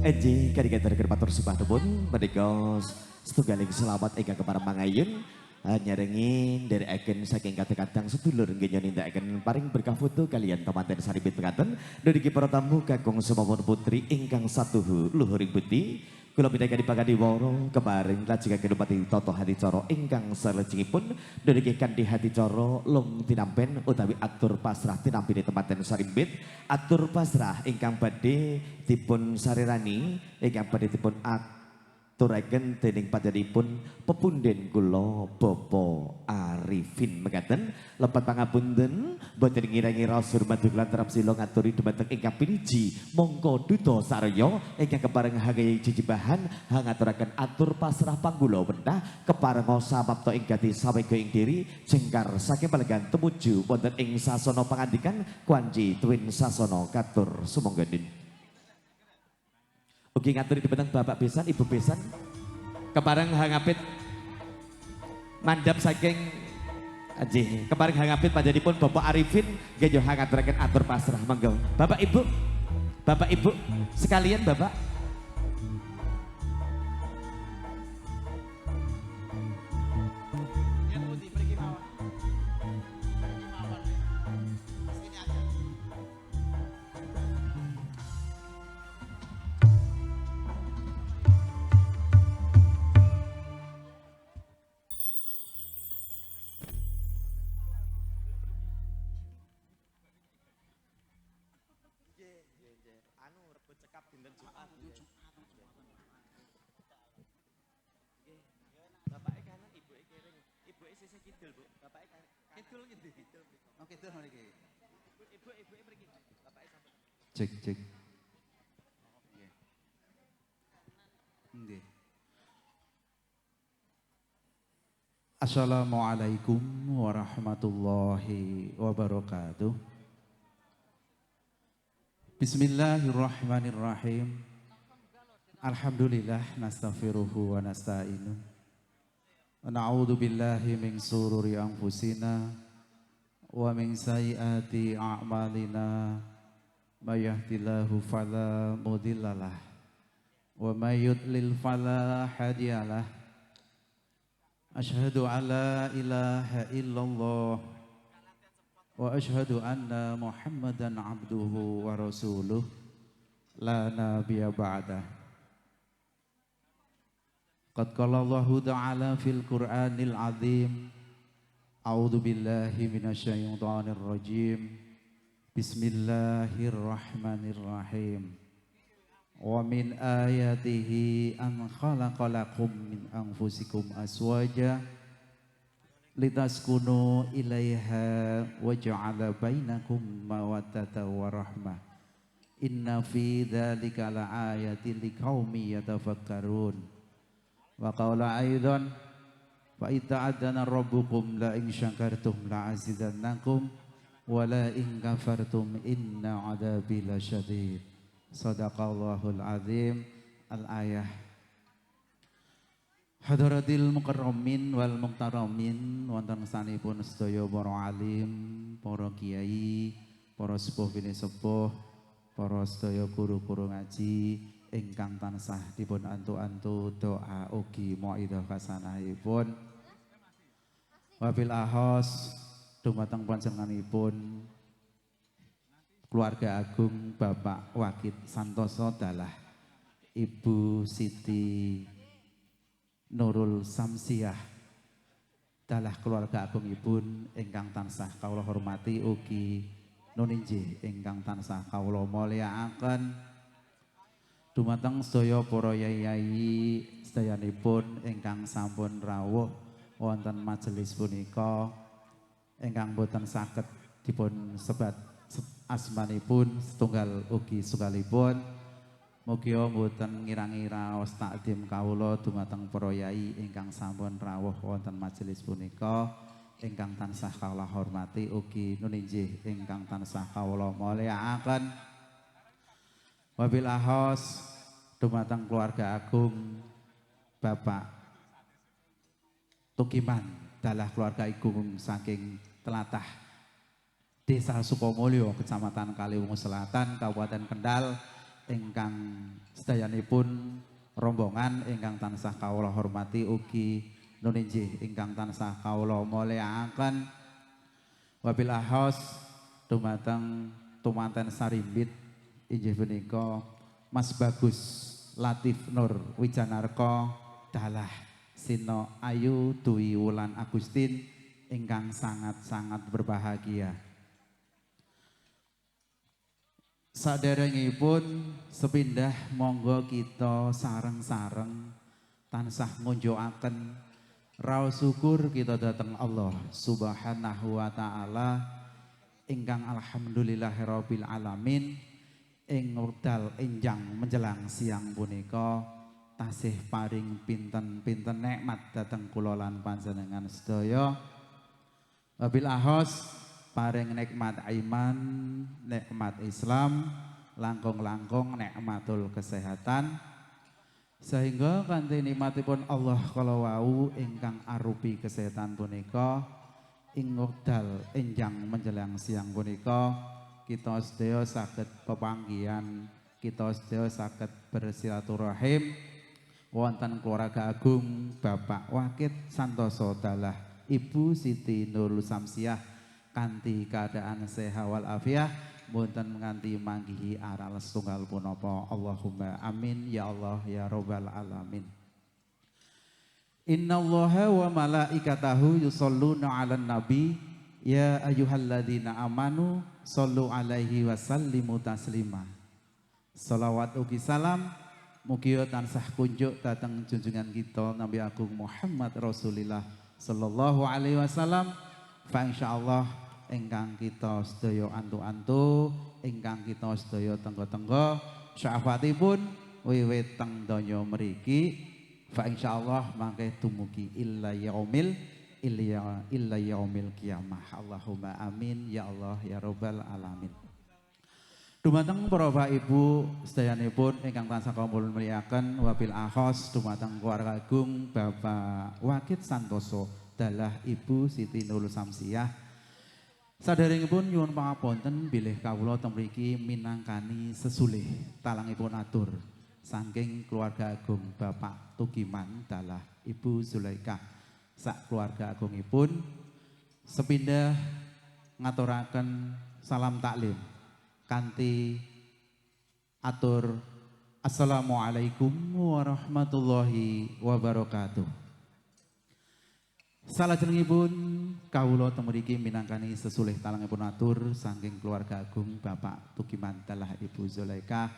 Enji kadang-kadang matur sembah nuwun menika setunggaling selamat ingkang kepareng mangayun nyarengin dari agen saking kadang-kadang sedulur nggih nindakaken paring berkah foto kalian temanten saribit penganten dari para tamu kakung sumawon putri ingkang satuhu luhuring budi kula pindahaken dipangani woro kemarin lajengaken upati toto hadicara ingkang salajengipun dari kanthi hadicara lung tinampen utawi atur pasrah tinampine temanten saribit atur pasrah ingkang badhe dipun sarirani ingkang badhe dipun aturaken dening panjenenganipun pepunden kula Bapak Arifin mekaten lepat pangapunten boten ngira-ngira surmat lan terap sila ngaturi dumateng ingkang piniji monggo duda sarya ingkang kepareng hanging jejibahan hangaturaken atur pasrah panggula wentah kepareng samapta ing gati sawega ing diri jengkar saking palegan tumuju wonten ing sasana pangandikan kwanci tuwin sasana katur sumangga din. Oke ngaturi dipeteng Bapak Besan, Ibu Besan kepareng hangapit mandap saking nggih kepareng hangapit panjenenganipun Bapak Arifin nggih yo hangaturaken atur pasrah monggo. Bapak Ibu sekalian Bapak. Cek. Assalamualaikum warahmatullahi wabarakatuh. Bismillahirrahmanirrahim. Alhamdulillah nastaghfiruhu wa nasta'inu. Na'udzu billahi min sururi anfusina wa min sayyiati a'malina. May yahdihillahu fala mudhillalah wa may yudlil fala hadiyalah. Asyhadu an la ilaha illallah wa asyhadu anna Muhammadan abduhu wa rasuluh la nabiyya ba'dah. Qad qala Allahu ta'ala fil Qur'anil azim. A'udzu billahi minasyaitonir rajim. Bismillahirrahmanirrahim. Wa min ayatihi an khalaqalakum min anfusikum aswaja litaskunu ilaiha wa ja'ala bainakum mawaddatan wa rahmah. Inna fi dzalika laayatin liqaumin yatafakkarun. Wa qala aidan fa ita'adana rabbukum la in syakartum la azidannakum wala in kafartum inna adabi lasyadid. Sadaqallahul azim. Al-ayah. Hadratil mukarramin wal muktaramin wonten sanipun sedaya para alim, para kiai, para sepuh bini sepuh, para sedaya guru-guru ngaji ingkang tansah dipun antu-antu doa ugi mauidhah hasanahipun. Wabil ahos dumateng panjenenganipun keluarga agung Bapak Wakid Santoso dalah Ibu Siti Nurul Samsiah dalah keluarga agungipun ingkang tansah kawula hormati ugi nuninjih ingkang tansah kawula mulyakaken. Dumateng sedaya para yai sedayanipun ingkang sampun rawuh wonten majelis punika ingkang boten saged dipun sebat asmanipun setunggal ugi setunggalipun. Mugia boten ngira-ngira was takdim kawula dumateng para yai ingkang sampun rawuh wonten majelis punika ingkang tansah kawula hormati ugi nuninjih ingkang tansah kawula mulyakaken. Wabil ahos dumateng keluarga agung Bapak Tukiman dalah keluarga agung saking telatah Desa Sukomulyo, Kecamatan Kaliwungu Selatan, Kabupaten Kendal, ingkang sedayanipun rombongan ingkang tansah kawula hormati ugi nuninjih ingkang tansah kawula mulyakaken. Wabil ahos dumateng tumanten sarimbit inggih punika Mas Bagus Latif Nur Wijanarko dalah Sino Ayu Dwi Wulan Agustin ingkang sangat-sangat berbahagia. Saderengipun sepindah monggo kita sareng-sareng tansah ngunjukaken raos syukur kita datang Allah Subhanahu wa taala ingkang alhamdulillahirabbil alamin ing wekdal enjang menjelang siang punika tasih paring pinten-pinten nikmat dhateng kula lan panjenengan sedaya. Wabil ahos paring nikmat iman, nikmat Islam, langkung-langkung nikmatul kesehatan, sehingga kanthi nikmatipun Allah kala wau ingkang arupi kesehatan punika ing wekdal enjang menjelang siang punika kita sedaya saged pepanggihan, kita sedaya saged bersilaturahim wonten keluarga agung Bapak Wakit Santoso Dalah Ibu Siti Nurul Samsiah kanthi keadaan sehat wal afiah mboten nganti manggihi aral setunggal punapa. Allahumma amin ya Allah ya rabbal alamin. Innallaha wa malaikatahu yusholluna 'alan nabi ya ayyuhalladzina amanu shollu 'alaihi wa sallimu taslima. Shalawat ugi salam mugi tansah kunjuk dhateng junjungan kita Nabi Agung Muhammad Rasulillah sallallahu alaihi wasallam. Fa insyaallah ingkang kita sedaya antu-antu, ingkang kita sedaya tenggo-tenggo syafaatipun wiwit teng donya mriki fa insyaallah mangke dumugi illa yaumil qiyamah. Allahumma amin ya Allah ya rabbal alamin. Dumateng para Bapak Ibu sedayanipun ingkang tansah kawula mulyakaken wabil akhos dumateng keluarga agung Bapak Wakit Santoso Dalah Ibu Siti Nurul Samsiah. Saderengipun nyuwun pangapunten bilih kawula teng mriki minangkani sesulih talangipun atur saking keluarga agung Bapak Tukiman Dalah Ibu Zulaikah sak keluarga agungipun sepindah ngaturaken salam taklim kanthi atur assalamualaikum warahmatullahi wabarakatuh. Salajengipun kawula teng mriki minangkani sesulih talangipun atur saking keluarga agung Bapak Tukiman Dalah Ibu Zulaikah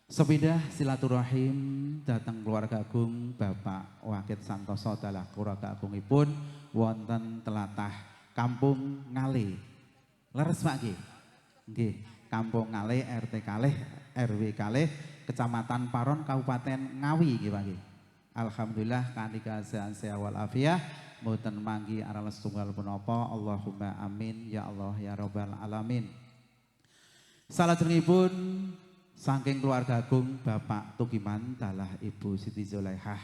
sepindah silaturahim dhateng keluarga agung Bapak Wakit Santoso Dalah keluarga agungipun wonten tlatah Kampung Ngale. Leres Pak nggih? Nggih, Kampung Ngale RT kalih RW kalih Kecamatan Paron Kabupaten Ngawi nggih Pak nggih. Alhamdulillah kanthi kesehatan sehat wal afiah mboten manggi aral setunggal punapa. Allahumma amin ya Allah ya rabbal alamin. Salajengipun saking keluarga agung Bapak Tukiman Dalah Ibu Siti Zulaikah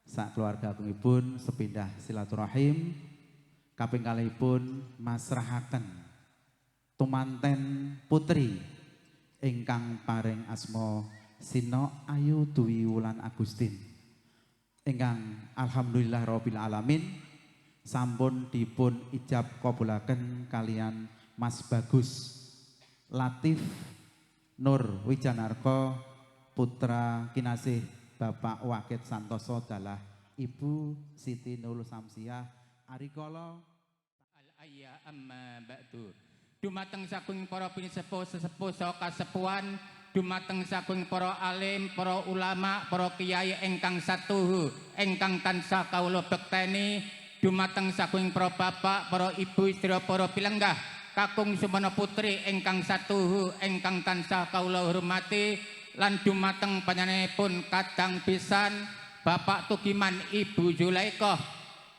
sak keluarga agungipun sepindah silaturahim kaping kalihipun masrahaken tumanten putri ingkang paring asma Sino Ayu Dwi Wulan Agustin ingkang alhamdulillah rabbil alamin sampun dipun ijab kabulaken kalian Mas Bagus Latif Nur Wijanarko putra kinasih Bapak Wakit Santoso Dalah Ibu Siti Nurul Samsiah arikala al-ayya amma ba'du. Dumateng saking para pinsepuh sesepuh saha kasepuhan, dumateng saking para alim, para ulama, para kiai ingkang satuhu, ingkang tansah kawula bekteni, dumateng saking para bapak, para ibu, istri, para pilenggah, kakung sumana putri ingkang satuhu, ingkang tansah kawula hormati, lan dumateng panjenenganipun kadang pisan Bapak Tukiman Ibu Zulaikah,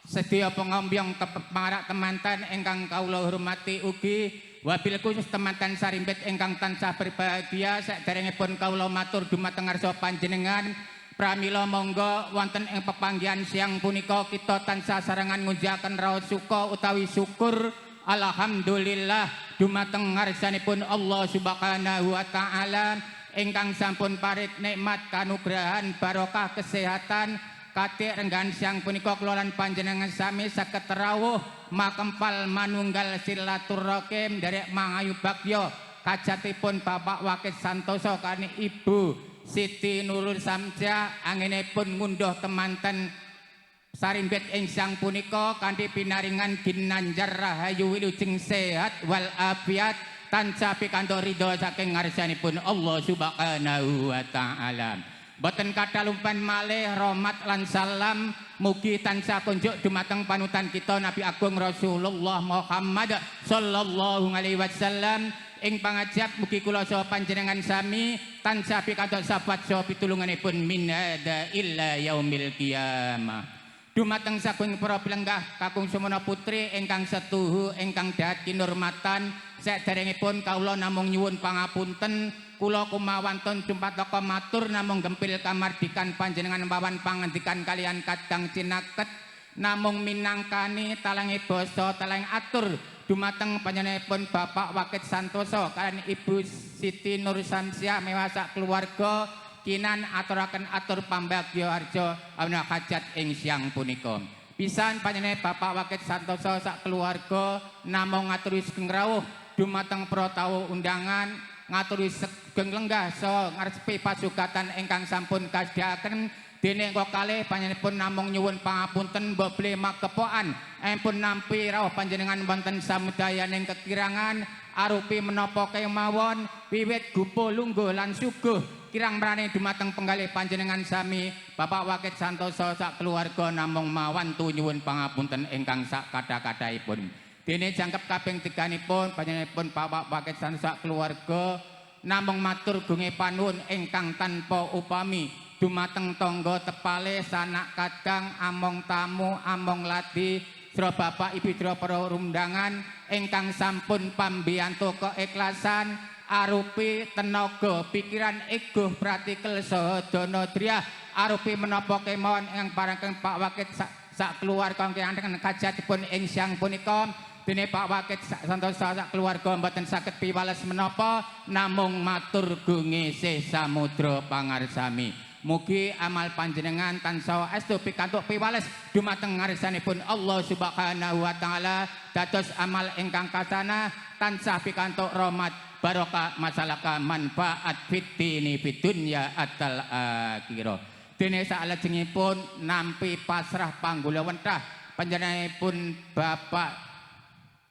sedaya pengombyong keparak temanten ingkang kawula hormati ugi wabil khusus temanten sarimbit ingkang tansah berbahagia saderengipun kawula matur dumateng ngarsa panjenengan pramila monggo wonten ing pepanggihan siang punika kita tansah sarengan ngunjukaken raos suka utawi syukur alhamdulillah dumateng ngarsanipun Allah Subhanahu wa taala ingkang sampun parit nikmat kanugrahan barokah kesehatan katik renggan siang punika kula lan panjenengan sami saged rawuh makempal manunggal silaturahim derek mangayu bagya kajatipun Bapak Wakit Santoso kani Ibu Siti Nurul Samsiah anginipun ngunduh temanten sarimbit ing siang punika kanthi pinaringan ginanjar rahayu wilujeng sehat wal afiat tansah pikantuk ridho saking ngarsanipun Allah Subhanahu wa taala. Boten kathah lumpan malih rahmat lan salam mugi tansah kunjuk dumateng panutan kita Nabi Agung Rasulullah Muhammad sallallahu alaihi wasallam. Ing pangajap mugi kula saha panjenengan sami tansah pikantuk sahabat saha pitulunganipun min hada illa yaumil qiyamah. Dumateng saking para pilenggah kakung sumana putri ingkang setuhu ingkang dahat kinurmatan, saderengipun kawula namung nyuwun pangapunten. Kula kumawanton jumpataka matur namung gempil kamardikan panjenengan wawan pangandikan kalian kadang cinaket namung minangkani talangi basa talangi atur dumateng panjenenganipun Bapak Wakit Santoso kalian Ibu Siti Nur Samsiah mewah sak keluarga kinan aturaken atur pambagya harja ana hajat ing siang punika. Pisan panjenengan Bapak Wakit Santoso sak keluarga namung ngaturi sugeng rawuh dumateng para tamu undangan ngaturi sugeng lenggah so ngarepi pasugatan ingkang sampun kasediaken dene kok kalih panjenenganipun namung nyuwun pangapunten mboble makepokan ampun nampi rawuh panjenengan wonten samudayaning kekirangan arupi menapa kemawon wiwit gupo lungguh lan suguh kirang mrane dumateng penggalih panjenengan sami Bapak Wakit Santoso sak keluarga namung mawantu nyuwun pangapunten ingkang sak kathah-kathahipun. Dene jangkep kaping 3-nipun panjenenganipun Bapak Wakit Santoso keluarga namung matur gunge panuwun ingkang tanpa upami dumateng tangga tepale sanak kadang among tamu among ladi sira Bapak Ibu sira para undangan ingkang sampun pambiyantu keikhlasan arupi tenaga pikiran ego pratikel saha dana driyah arupi menapa kemawon ingkang paringken Pak Wakit sak keluarga ingkang kajatipun ing siang punika. Dene Pak Wakit Santoso sak keluarga mboten saged piwales menapa namung matur gungih samudra pangarsami. Mugi amal panjenengan tansah estu pikantuk piwales dumateng ngarsanipun Allah Subhanahu wa taala dados amal ingkang kasana tansah pikantuk rahmat barokah masalahka manfaat fitini bidunya atal akhirah. Dene salajengipun nampi pasrah panggulawentah panjenenganipun Bapak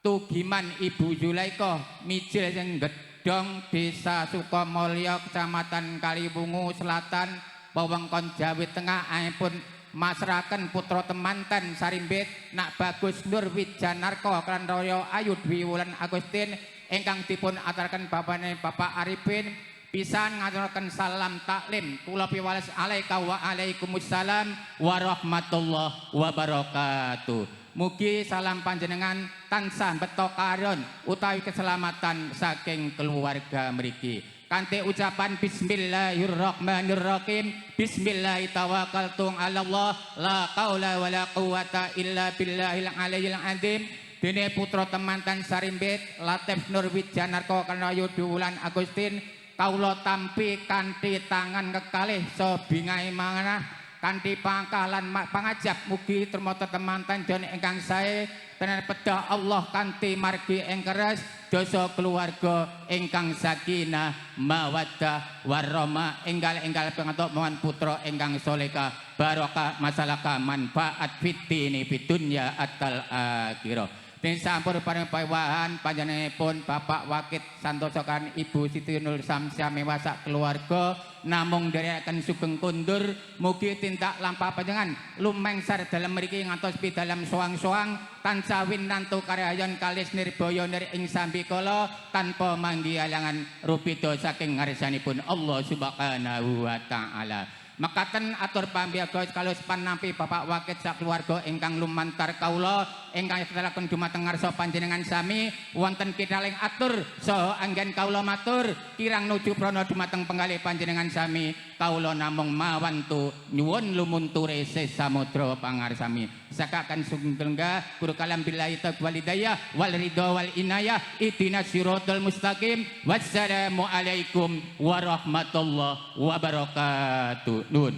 Tugiman Ibu Zulaikha mijil sing Gedhong Desa Sukamulya Kecamatan Kaliwungu Selatan wewengkon Jawi Tengah aipun masraken putra temanten sarimbit Nak Bagus Nur Wijanarka kan Raya Ayu Dwi Wulan Agustin ingkang dipun aturaken babane Bapak Arifin pisan ngaturaken salam taklim kula piwales alaika wa alaikumussalam warahmatullahi wabarakatuh. Mugi salam panjenengan tansah beto karyon utawi keselamatan saking keluarga mriki. Kanthi ucapan bismillahirrahmanirrahim. Bismillahirrahmanirrahim. Allah la qaula wala quwata illa billahil aliyyil azim. Dene putra temanten sarimbit Latif Nur Wijanarka Kanayu Wulan Agustin kawula tampi kanthi tangan kekalih so bingahe manganah kanthi pangkah lan pangajap mugi termoto temanten jon ingkang sae tenan pedah Allah kanthi margi ing keres dosa keluarga ingkang sakinah mawaddah warahmah enggal-enggal pengantuk mohon putra ingkang soleka barokah masalahka manfaat fitini bidunya atal akhirah. Den sampun paring pawahan panjenenganipun Bapak Wakit Santoso kan Ibu Siti Nur Samsiah mewah sak keluarga namung nderekaken sugeng kundur mugi tindak lampah panjenengan lumengsar dalem mriki ngantos pidalam soang-soang tansah winantu karyayan kalis nirbaya nir ing sambikala tanpa manggi alangan rupida saking ngarsanipun Allah Subhanahu wa taala. Makaten atur pambiyaga kalih panampi Bapak Wakit sak keluarga ingkang lumantar kawula ingkang sedalaken dumateng ngarsa panjenengan sami wonten kitaling atur saha anggen kawula matur kirang nuju prana dumateng penggalih panjenengan sami kawula namung mawantu nyuwun lumunture samudra pangarsami sakakan sugeng guru kalam billahi taufiq wal hidayah wal ridha wal inayah ihdinas siratal mustaqim wassalamu alaikum warahmatullahi wabarakatuh. Nun.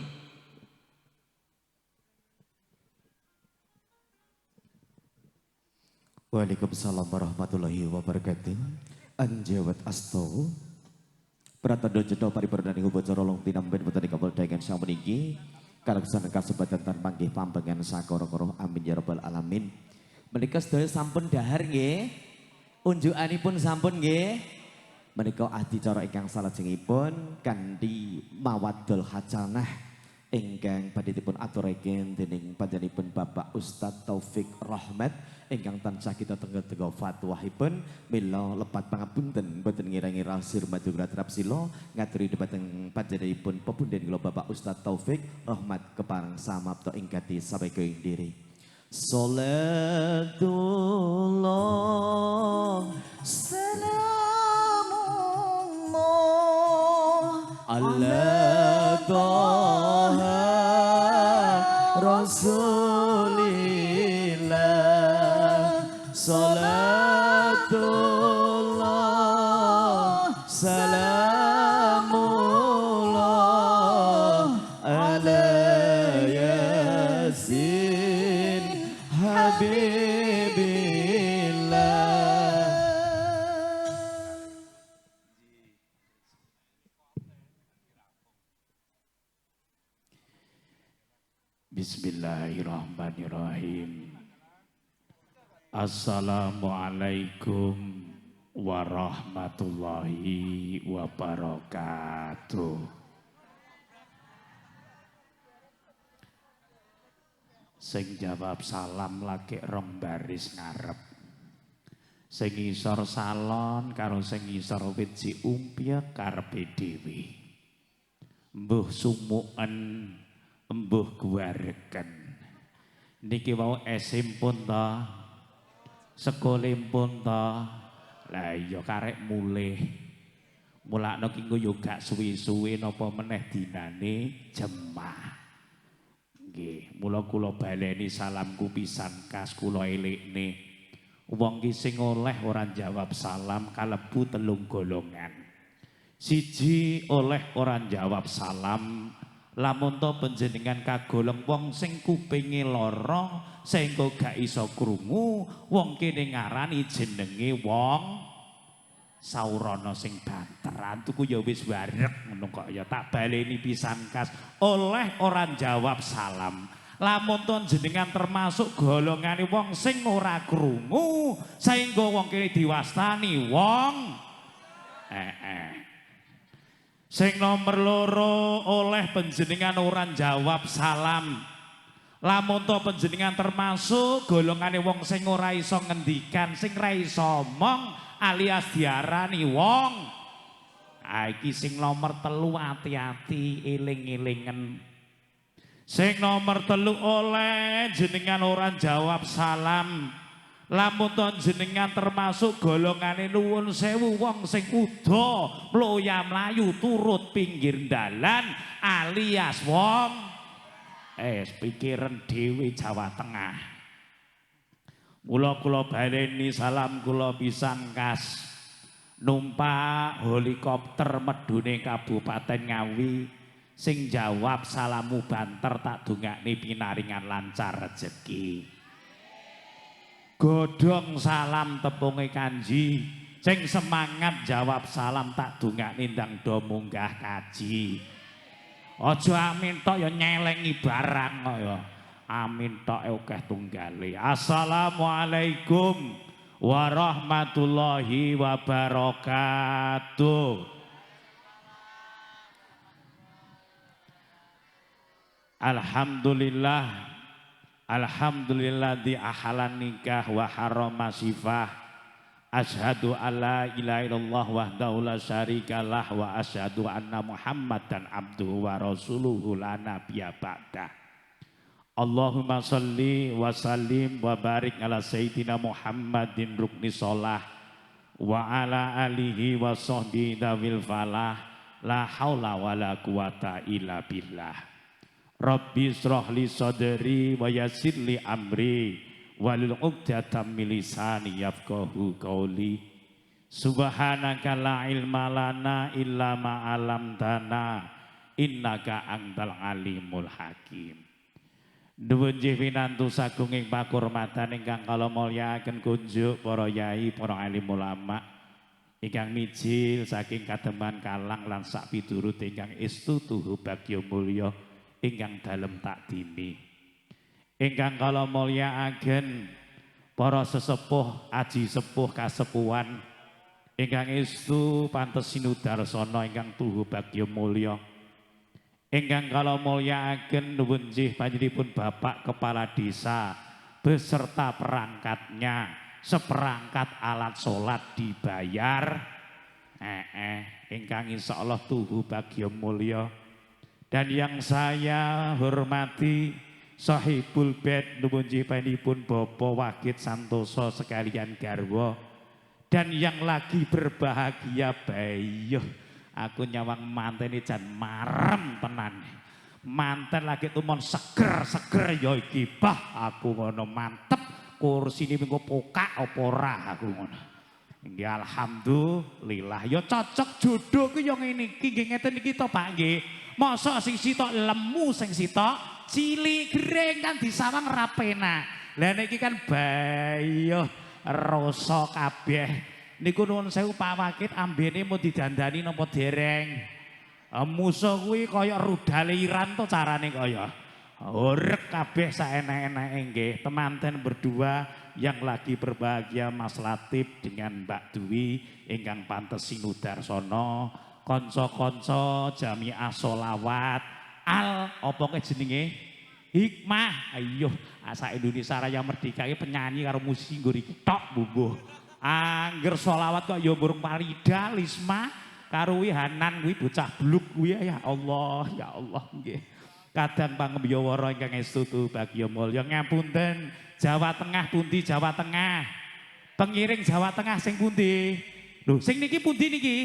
Waalaikumsalam warahmatullahi wabarakatuh. Anjawat asto pratandha jedha paripurna ing upacara long tinamben wonten ing kapoldayan sapuniki kaleksan kasebatan tan panggih pambengan sakara-kara amin ya rabbal alamin. Menika sedaya sampun dahar nggih. Unjukanipun sampun nggih. menika adicara ingkang salajengipun kanthi mawaddul hasanah ingkang badhe dipun aturaken dening panjenenganipun Bapak Ustadz Taufik Rahmat ingkang tansah kita tengah-tengah fatwahipun mila lepat pangapunten boten ngira-ngira sirmadu gratrap sila ngaturi dhateng panjenenganipun pepunden kula Bapak Ustadz Taufik Rahmat kepareng samapta ing gati sabeka ing diri. Salatullah salamullah ala Taha Rasulillah salatullah salamullah ala Yasin Habibillah. Bismillahirrahmanirrahim. Assalamualaikum warahmatullahi wabarakatuh. Sing jawab salam lagi rong baris ngarep. Sing ngisor salon karo sing ngisor wiji umpya karepe dhewe. Mbuh sumuken, mbuh guareken. Niki wau esimpun to, sekolimpun to. Lah iya karek mulih. Mulakno ki engko yo gak suwi-suwi napa meneh dinane jemah. Nggih, mula kula baleni salamku pisan kas kula elekne. Wong ki sing oleh ora jawab salam kalebu telung golongan. Siji oleh ora jawab salam lamun to panjenengan kagolong wong sing kupinge lara sehingga gak iso krungu, wong kene ngarani jenenge wong saurana sing banteran. Tuku ya wis wareg ngono kok ya tak baleni pisan kas. Oleh ora jawab salam. Lamun to jenengan termasuk golongane wong sing ora krungu sehingga wong kene diwastani wong Sing nomor loro oleh panjenengan ora jawab salam. Lamun to panjenengan termasuk golongane wong sing ora iso ngendikan, sing ora iso omong alias diarani wong. Iki sing nomor telu hati-hati eling-elingen. Sing nomor telu oleh jenengan ora jawab salam. Lamun to jenengan termasuk golongane nuwun sewu wong sing uda mloya mlayu turut pinggir dalan alias wong pikiran dhewe Jawa Tengah. Mula kula baleni salam kula pisan kas numpak helikopter medune Kabupaten Ngawi sing jawab salamu banter tak dongakne pinaringan lancar rezeki. Godhong salam tepunge kanji sing semangat jawab salam tak dongakne ndang do munggah kaji. Aja amin tok ya nyelengi barang kok ya. Amin tok akeh tunggale. Assalamualaikum warahmatullahi wabarakatuh. Alhamdulillah. Alhamdulillah di ahalan nikah wa harama sifah. Asyhadu alla ilaha illallah wahdahu la syarikalah wa asyhadu anna Muhammadan abduhu wa rasuluhu la nabiyya ba'dah. Allahumma sholli wa sallim wa barik ala sayyidina Muhammadin rukni sholah wa ala alihi wa sahbihi dawil falah la haula wa la quwata illa billah. Rabbi shrah li sadri wa yassir li amri walil 'uqdatam min lisani yafqahu qawli. Subhanaka la ilma lana illa ma 'allamtana innaka antal alimul hakim. Nuwun nggih pinantu sagunging pakurmatan ingkang kala mulyakaken kunjuk para yai, para alim ulama ingkang mijil saking Kademan Kalang lan sak piturut ingkang estutuhu bagya mulya ingkang dalem takdimi. Ingkang kala mulyakaken para sesepuh, aji sepuh kasepuhan ingkang estu pantes sinudarsana ingkang tuhu bagya mulya. Ingkang kala mulyakaken nuwun nggih panjenenganipun Bapak Kepala Desa beserta perangkatnya, seperangkat alat sholat dibayar. Ingkang insyaallah tuhu bagya mulya. Dan yang saya hormati Sahibul Bait nuwun nggih panjenenganipun Bapak Wahid Santoso sekalian garwa. Dan yang lagi berbahagia bayuh. Aku nyawang manten jan marem tenan. Manten lagi tumon seger ya iki bah aku ngono mantep kursine mengko pokak apa ora aku ngono. Nggih alhamdulillah ya cocok jodoh ku ya ngene iki nggih ngeten iki to Pak nggih. Mosok sing sitok lemu sing sitok cilik gering kan disawang rapena. Lah niki kan bayuh rasa kabeh. Niku nuwun sewu Pak Wakil ambene mau didandani napa dereng. Musuh kuwi kaya rudal Iran to carane kaya. Urek kabeh saenak-enake nggih. Temanten berdua yang lagi berbahagia Mas Latif dengan Mbak Dwi ingkang pantes sinudarsana, kanca-kanca Jamiah Sholawat Al apa jenenge? Hikmah. Ayo, asa Indonesia Raya Merdeka iki penyanyi karo musisi nggo iki tok mbuh. Angger sholawat kok ya burung Parida, Lisma, karo Hanan kuwi bocah bluk kuwi ya Allah nggih. Kadang pangembyawara ingkang estu bagya mulya ngapunten. Jawa Tengah pundi Jawa Tengah? Pengiring Jawa Tengah sing pundi? Lho sing niki pundi niki?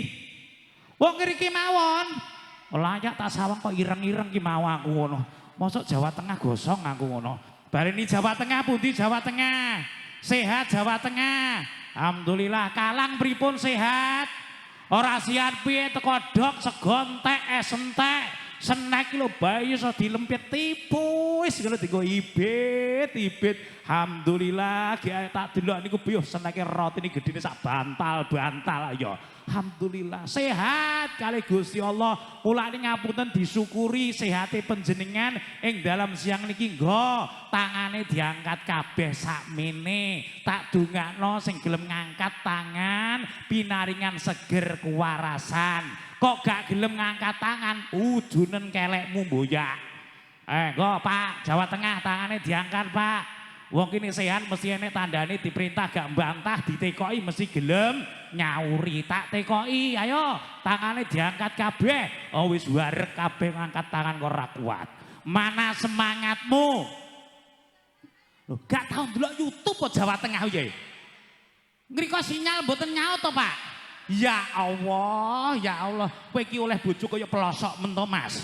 Wong ngriki mawon. Layak tak sawang kok ireng-ireng ki mau aku ngono. Mosok Jawa Tengah gosong aku ngono. Bareni Jawa Tengah pundi Jawa Tengah? Sehat Jawa Tengah. Alhamdulillah. Kalang pripun sehat? Ora siat piye teko dok sego entek es entek snack lho bayi iso dilempit tipis ngono dienggo ibit. Alhamdulillah tak delok niku piye snack roti ini gedine sak bantal ya. Alhamdulillah sehat kali Gusti Allah. Mulane ngapunten disyukuri sehate panjenengan ing dalam siang niki nggo tangane diangkat kabeh sakmene. Tak dongakno sing gelem ngangkat tangan pinaringan seger kewarasan. Kok gak gelem ngangkat tangan udunen kelekmu mboyak. Nggo Pak Jawa Tengah tangane diangkat Pak. Wong kene sehat mesti enek tandane diperintah gak mbantah ditekoki mesti gelem nyauri tak tekoki ayo tangane diangkat kabeh. Oh wis warek kabeh ngangkat tangan kok ora kuat. Mana semangatmu? Loh gak tau ndelok YouTube kok Jawa Tengah piye? Ngriko sinyal mboten nyaut to Pak? Ya Allah, kowe iki oleh bojo kaya pelosok mento Mas.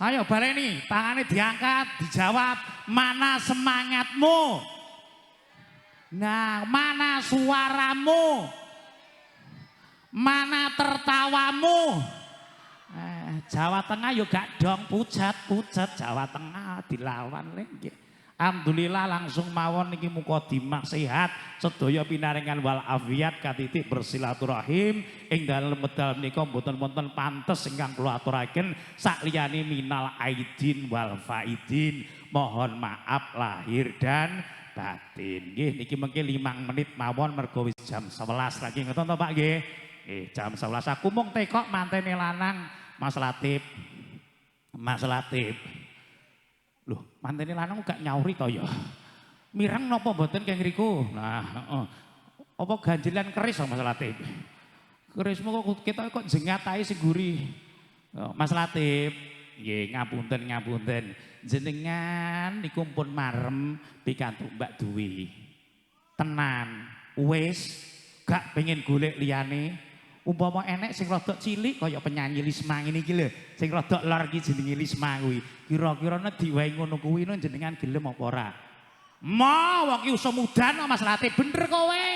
Ayo baleni, tangane diangkat, dijawab, mana semangatmu? Nah, mana suaramu? Mana tertawamu? Jawa Tengah yo gak dong pucat Jawa Tengah dilawan lagi. Alhamdulillah langsung mawon niki mukadimah sehat sedaya pinaringan wal afiat katitik bersilaturahim ing dalem medal menika mboten wonten pantes ingkang kula aturaken sakliyane minal aidin wal faidin. Mohon maaf lahir dan batin. Nggih niki mengki 5 menit mawon mergo wis jam 11 lagi ngoten to Pak nggih. Jam 11 aku mung tekok mantene lanang Mas Latif. Loh, mantene lanang gak nyauri to ya. Mireng napa mboten keng ngriku? Nah, apa ganjelan keris Mas Latif? Kerismu kok kita kok jengatai sing gurih. Mas Latif, nggih ngapunten. Jenengan niku pun marem pikantuk Mbak Dwi. Tenan, wis gak pengen golek liyane. Umpama enek sing rodok cilik kaya penyanyi Lisma ngene iki lho, sing rodok lor iki jenenge Lisma kuwi. Kira-kira nek diwae ngono kuwi jenengan gelem apa ora? Mo wong iki usum udan kok Mas Latif bener kowe.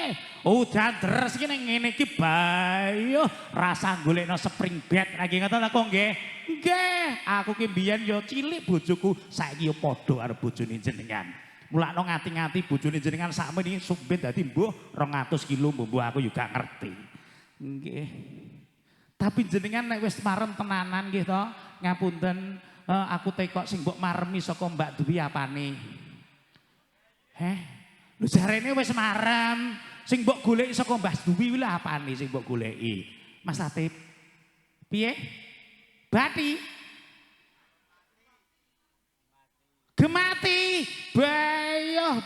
Udan deres iki ning ngene iki bayo rasa golekno spring bed lagi ngoten aku nggih. Nggih, aku ki mbiyen ya cilik bojoku saiki ya padha karo bojone jenengan. Mulakno ngati-ngati bojone jenengan sakmene sumbet dadi mbuh 200 kilo mbuh aku juga ngerti. Nggih. Tapi jenengan nek wis marem tenanan nggih to, ngapunten aku tekok sing mbok maremi saka Mbak Dwi apane? Lho jarene wis marem, Sing mbok goleki saka Mbah Duwi kuwi lho apane sing mbok goleki? Mas Latif. Piye? Bathi. Gemati. Bayoh.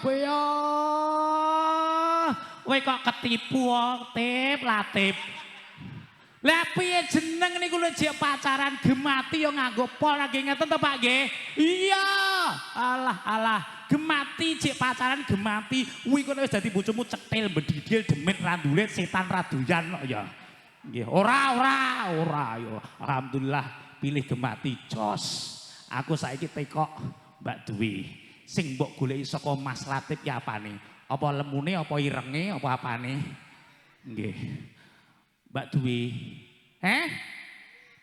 Kowe kok ketipu Tip Latif. Lah piye jeneng niku lho jek pacaran Gemati yo nganggo pol lagi ngeten to Pak nggih? Iya. Alah. Gemati cek pacaran Gemati kuwi kono wis dadi bojomu cetil bedidil demit randulit setan radoyan kok ya. Nggih, ora yo. Alhamdulillah pilih Gemati jos. Aku saiki tekok Mbak Dwi. Sing mbok goleki saka Mas Latif ki apane? Apa lemune, apa irenge, apa apane? Nggih. Mbak Dwi.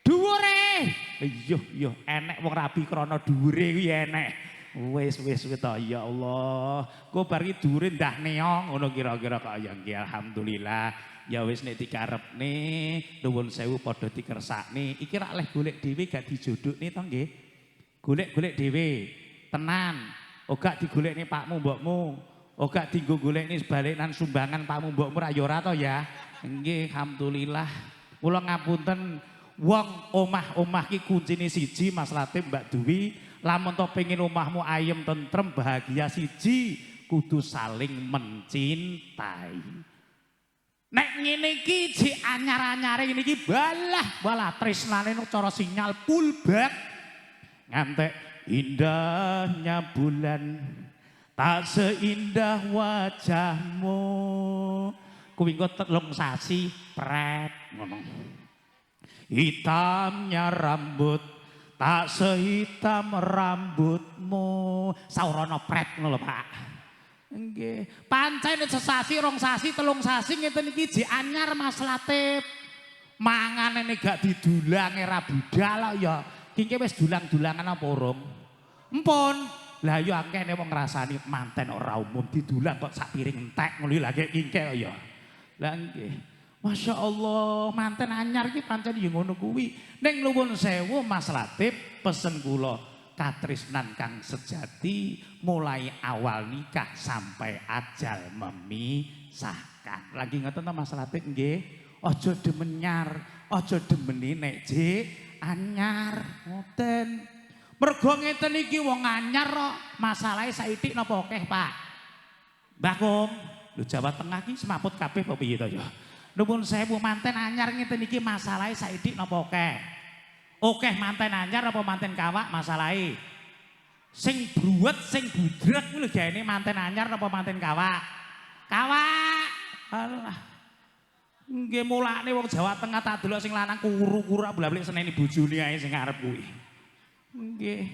Dhuwure. Iya, enek wong rabi krana dhuwure kuwi enek. Wis to ya Allah. Kok bar iki dhuwure ndah neong ngono kira-kira kok ya nggih alhamdulillah. Ya wis nek dikarepne nuwun sewu padha dikersakne. Iki rak leh golek dhewe gak dijodhokne to nggih. Golek-golek dhewe. Tenan. Ora digolekne pakmu mbokmu. Ora dienggo golekne sebalenan sumbangan pakmu mbokmu ra ya ora to ya. Nggih alhamdulillah. Kula ngapunten wong omah-omah ki kuncine siji Mas Latif Mbak Dwi. Lamun to pengen omahmu ayem tentrem bahagia siji kudu saling mencintai. Nek ngene iki jek anyar-anyare ngene iki balah tresnane cara sinyal pulbak. Ngantek indahnya bulan tak seindah wajahmu. Kuwi engko telung sasi pret ngono. Hitamnya rambut tak sehitam rambutmu. Saurana pret ngono lho Pak. Nggih. Pancen sesasi, rong sasi, telung sasi ngeten iki jek anyar Mas Latif. Mangane gak didulange ra budal ya. Kingke wis dulang-dulangan apa urung? Empun. Lah ya akene wong ngrasani manten ora umum didulang kok sak piring entek ngono lha kingke ya. Lah nggih. Masya Allah, manten anyar ki pancen ya ngono kuwi. Ning nuwun sewu Mas Latif pesen kula katresnan kang sejati mulai awal nikah sampai ajal memisahkan. Lagi ngoten to Mas Latif nggih. Aja demenyar, aja demeni nek jek anyar. Ngoten. Mergo ngeten iki wong anyar kok masalahe saithik napa akeh, Pak? Mbah Kum, lho Jawa Tengah ki semaput kabeh apa piye to ya? Nuwun sewu manten anyar ngeten iki masalahe saithik napa akeh? Akeh manten anyar apa manten kawak masalahe? Sing bruwet, sing budrek kuwi lho gaene manten anyar apa manten kawak? Kawak. Alah. Nggih mulane wong Jawa Tengah tak delok sing lanang kuru-kuru bolak-balik seneni bojone ae sing arep kuwi. Nggih.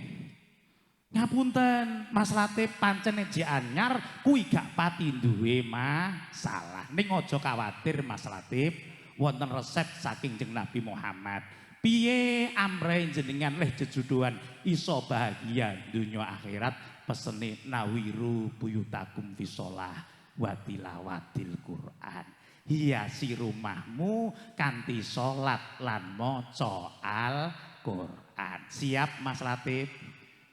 Ngapunten, Mas Latif pancen jek anyar kuwi gak pati duwe masalah. Ning aja kuwatir Mas Latif, wonten resep saking Jeng Nabi Muhammad. Piye amrahe jenengan leh jejuduhan iso bahagia dunya akhirat pesene nawiru buyutakum fi shalah wa tilawatil Quran. Hiasi rumahmu kanthi salat lan maca Al-Qur'an. Siap Mas Latif?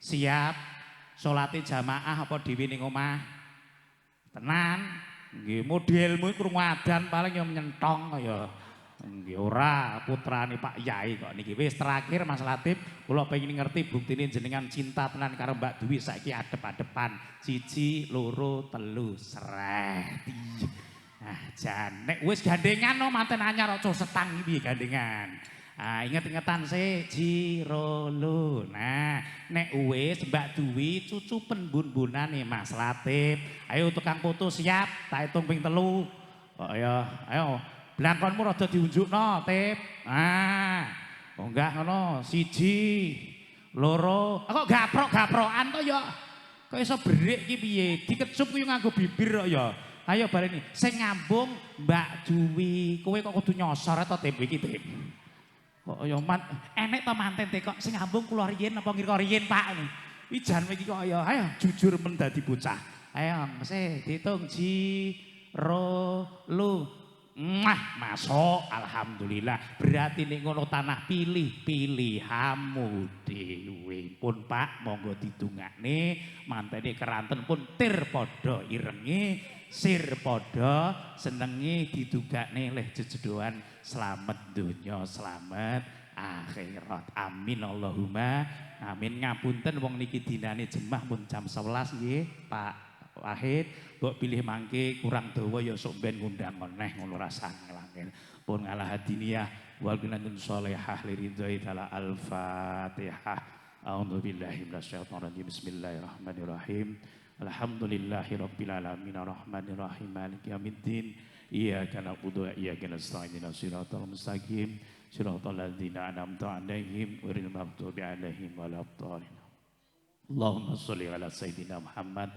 Siap? Salate jamaah apa dhewe ning omah? Tenan? Nggih, modelmu krungu adzan paling ya nyentong kaya. Nggih ora putrane Pak Yai kok niki. Wis terakhir Mas Latif, kula pengen ngerti buktine jenengan cinta tenan karo Mbak Dwi saiki adep-adepan. 1, 2, 3 sret. Ah, jan nek wis gandengan no manten anyar aja setang iki gandengan. Ah, inget-ingetan siji rolo. Nah, nek wis Mbak Dwi cucupen bun-bunane Mas Latif. Ayo tukang foto siap, tak hitung ping 3. Kok ya, ayo blangkonmu rada diunjukno, Tip. Ah. Oh enggak ngono, 1, 2. Kok gaprok-gaprokan to ya? Kok iso berik ki piye? Dikecup kuwi nganggo bibir kok ya. Ayo bareng ini, sing ngambung Mbak Dwi. Kowe kok kudu nyosor to Tip iki, Tip. Kok ya enek to manten kok sing ngambung kula riyen apa ngira riyen Pak ini. Ijan iki kok ya. Ayo jujur men dadi bocah. Ayo mesti diitung 1, 2, 3. masuk alhamdulillah. Berarti ning ngono tanah pilihamu dhewe. Pun Pak monggo didongakne mantene keranten pun tir padha irenge sir padha senenge didugakne leh jejedoan slamet donya slamet akhirat. Amin Allahumma amin. Ngapunten wong niki dinane jemah pun jam 11 nggih Pak Wahid, mbok pilih mangke kurang dawa ya sok ben ngundang meneh ngono rasane langit. Pun ngalah hadiniyah wal gunatun sholihah liridhoi ta'ala al-Fatihah. A'udzu billahi minasyaitonir rajim. Bismillahirrahmanirrahim. Alhamdulillahirabbil alamin arrahmanir rahim maliki yaumiddin. Iyyaka na'budu wa iyyaka nasta'in ihdinas siratal mustaqim. Siratal ladzina an'amta 'alaihim ghairil maghdubi alaihim waladdallin. Allahumma sholli ala sayidina Muhammad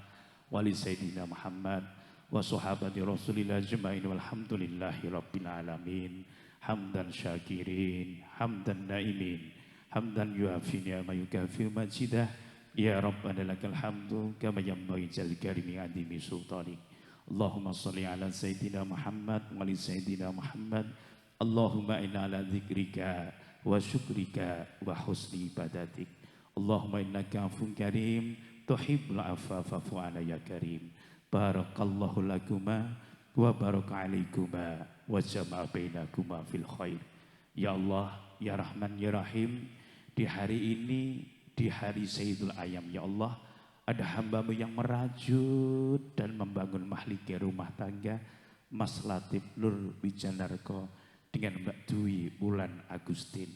wali sayyidina Muhammad wa sahabati Rasulillah ajmain walhamdulillahi rabbil alamin. Hamdan syakirin, hamdan naimin, hamdan yuafi ni'ma yukafi majidah. Ya Rabbana lakal hamdu kama yanbaghi jal karimi adimi sultanik. Allahumma sholli ala sayyidina Muhammad wali sayyidina Muhammad. Allahumma inna ala dzikrika wa syukrika wa husni ibadatik. Allahumma innaka afun karim tuhibbul afwa fa'fu 'anna ya karim. Barakallahu lakuma wa baraka alaikuma wa jama'a bainakuma fil khair. Ya Allah, ya Rahman, ya Rahim, di hari ini, di hari Sayyidul Ayam, ya Allah, ada hamba-Mu yang merajut dan membangun mahligai rumah tangga Mas Latif Nur Wijanarko dengan Mbak Dwi Wulan Agustin.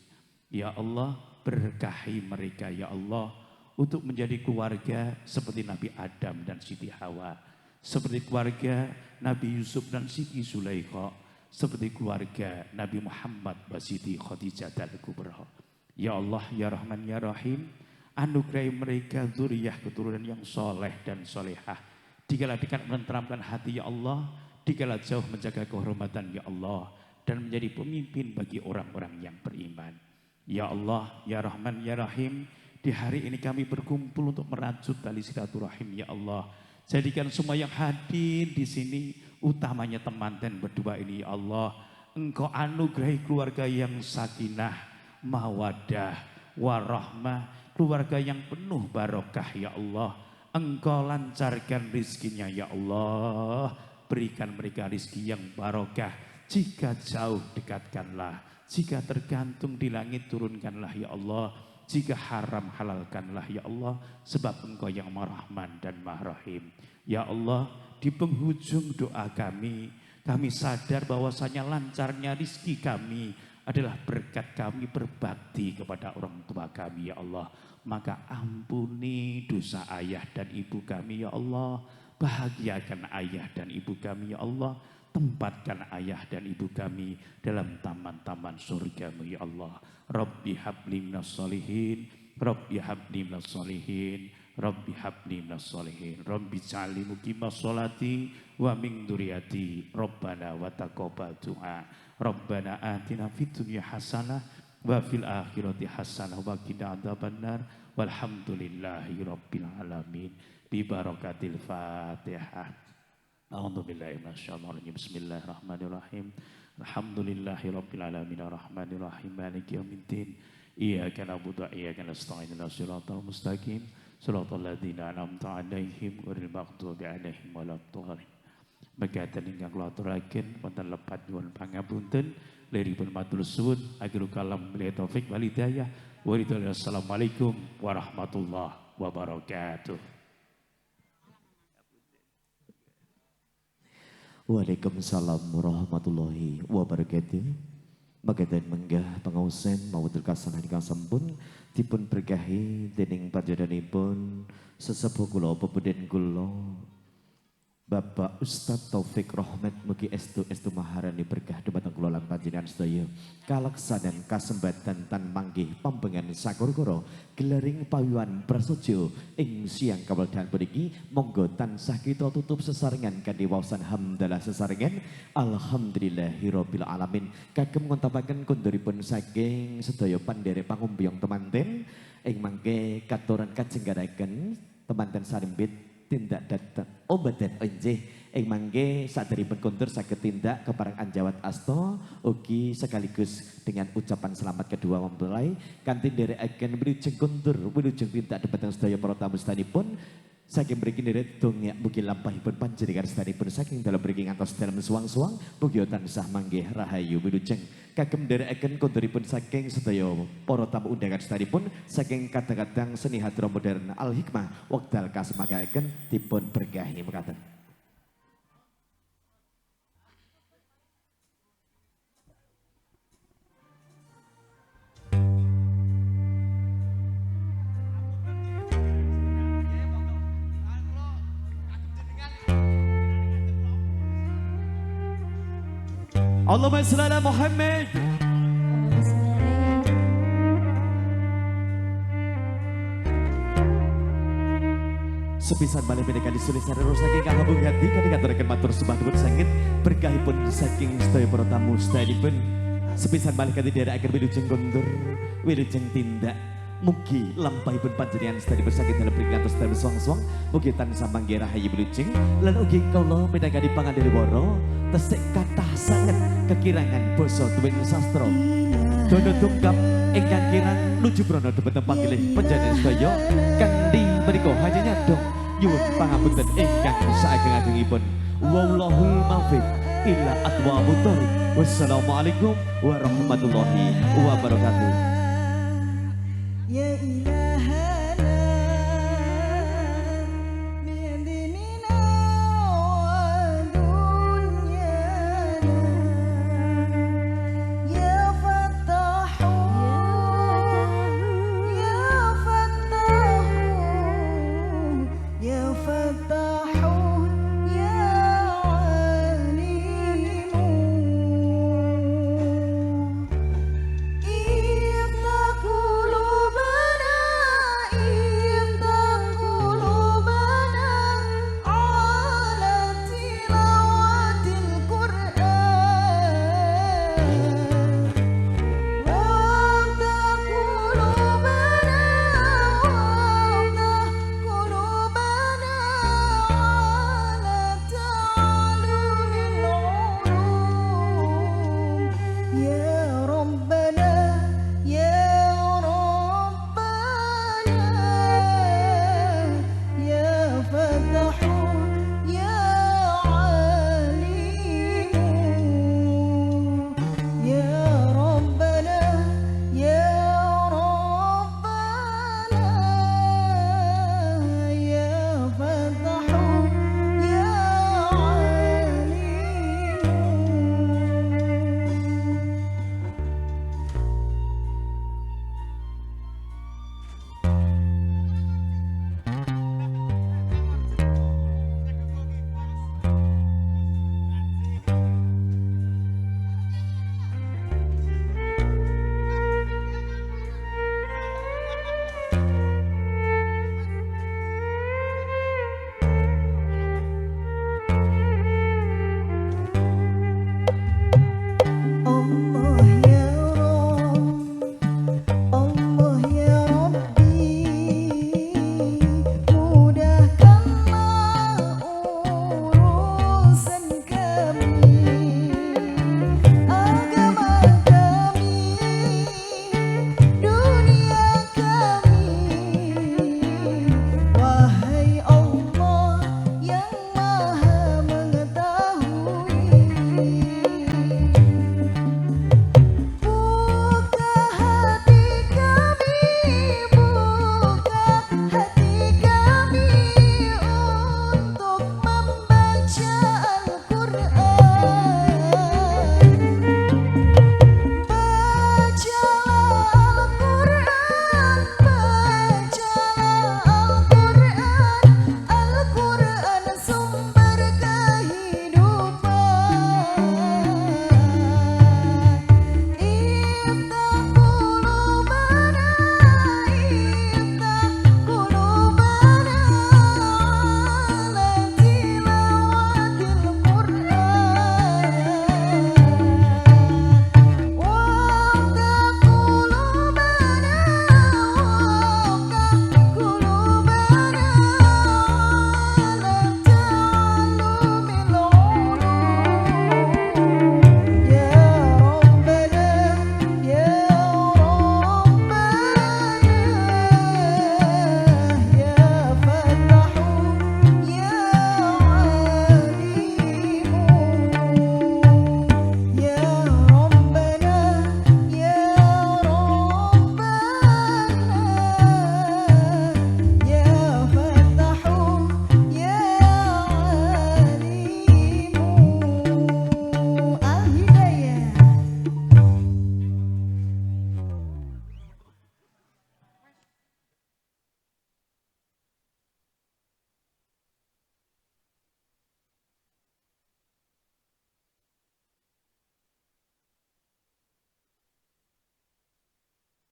Ya Allah, berkahi mereka ya Allah, untuk menjadi keluarga seperti Nabi Adam dan Siti Hawa, seperti keluarga Nabi Yusuf dan Siti Zulaikha, seperti keluarga Nabi Muhammad dan Siti Khadijah al-Kubra. Ya Allah, ya Rahman, ya Rahim, anugerahi mereka zuriyah keturunan yang soleh dan solehah. Dikala dekat menenteramkan hati ya Allah, dikala jauh menjaga kehormatan ya Allah, dan menjadi pemimpin bagi orang-orang yang beriman. Ya Allah, ya Rahman, ya Rahim, di hari ini kami berkumpul untuk merajut tali silaturahim ya Allah. Jadikan semua yang hadir di sini, utamanya temanten berdua ini ya Allah, Engkau anugerahi keluarga yang sakinah, mawadah, warahmah, keluarga yang penuh barokah ya Allah. Engkau lancarkan rizkinya ya Allah, berikan mereka rizki yang barokah. Jika jauh dekatkanlah, jika tergantung di langit turunkanlah ya Allah. Jika haram halalkanlah ya Allah, sebab Engkau yang Maha-Rahman dan Maha-Rahim. Ya Allah, di penghujung doa kami sadar bahwasanya lancarnya rizki kami adalah berkat kami berbakti kepada orang tua kami ya Allah. Maka ampuni dosa ayah dan ibu kami ya Allah. Bahagiakan ayah dan ibu kami ya Allah. Tempatkan ayah dan ibu kami dalam taman-taman surga-Mu ya Allah. Rabbi habli minas solihin, Rabbi habli minas solihin, Rabbi habli minas solihin, Rabbi ja'alni muqimas sholati wa min dzurriyyati, Rabbana wa taqabbal du'a, Rabbana atina fid dunya hasanah wa fil akhirati hasanah wa qina adzabannar, walhamdulillahi rabbil alamin, bi barakatil Fatihah. A'udzu billahi minasyaitonir rajim. Bismillahirrahmanirrahim. Alhamdulillahi rabbil alamin arrahmanir rahim maliki yaumiddin. Iyyaka na'budu wa iyyaka nasta'in ihdinas siratal mustaqim. Siratal ladzina an'amta 'alaihim ghairil maghdubi 'alaihim waladdallin. Mekaten ingkang kula aturaken wonten lepat nyuwun pangapunten liripun matur suwun akhirul kalam billahi taufik wal hidayah. Wassalamualaikum warahmatullahi wabarakatuh. Waalaikumsalam warahmatullahi wabarakatuh. Makaten menggah pangausen mawadul kasanah ingkang sampun dipun berkahi dening panjenenganipun sesepuh kula pepeden kula Bapak Ustadz Taufik Rahmat, mugi estu maharani berkah dumateng kula lan panjenengan sedaya kaleksanan kasembatan tan manggih pambengan sakurkara gelaring pawiwan prasaja ing siang kawedhan puniki. Monggo tansah kita tutup sesarengan kanthi waosan hamdalah sesarengan alhamdulillahirabbil alamin. Kagem ngontapaken konduripun saking sedaya pandherek pangumbyong temanten ing mangke katuran kajengaraken temanten sarimbit tindak datang obat dan onjeh ing mangke saderipun kuntur saged tindak keparang anjawat asto ugi sekaligus dengan ucapan selamat kedua mempelai kanthi nderekaken wilujeng kuntur wilujeng tindak dhumateng sedaya para tamu sedanipun saking mriki nderek dongyak mugi lampahipun panjenengan sedanipun saking dalam mriki ngantos dalem suwang-suwang mugi tansah manggih rahayu wilujeng kagem nderekaken kunturipun saking sedaya para tamu undangan sedanipun saking kadang-kadang seni hadroh modern Al Hikmah wekdal kasemagaken dipun berkahi mekaten. Allahumma shalli ala Muhammad. Sepisan balik menika disulis sareng saking kahambung hati kadang aturaken matur sembah nuwun saged berkahipun saking sedaya para tamu sedanipun. Sepisan balik kanthi dherekaken wilujeng kondur, wilujeng tindak. Mugi lampahipun panjenengan sedanipun saking dalem mriki ngantos dalem suwang-suwang mugi tansah manggih rahayu wilujeng lan ugi kula minangka pangandhara tesik kathah sanget kekirangan basa tuwing sastra dono dungkap ingkang kirang nuju brana dhumateng panggilih panjenengan sedaya kanthi menika hanya nyadong nyuwun pangapunten ingkang saageng-agengipun wallahul muwaffiq ila aqwamut thoriq wassalamualaikum warahmatullahi wabarakatuh. Ya ilah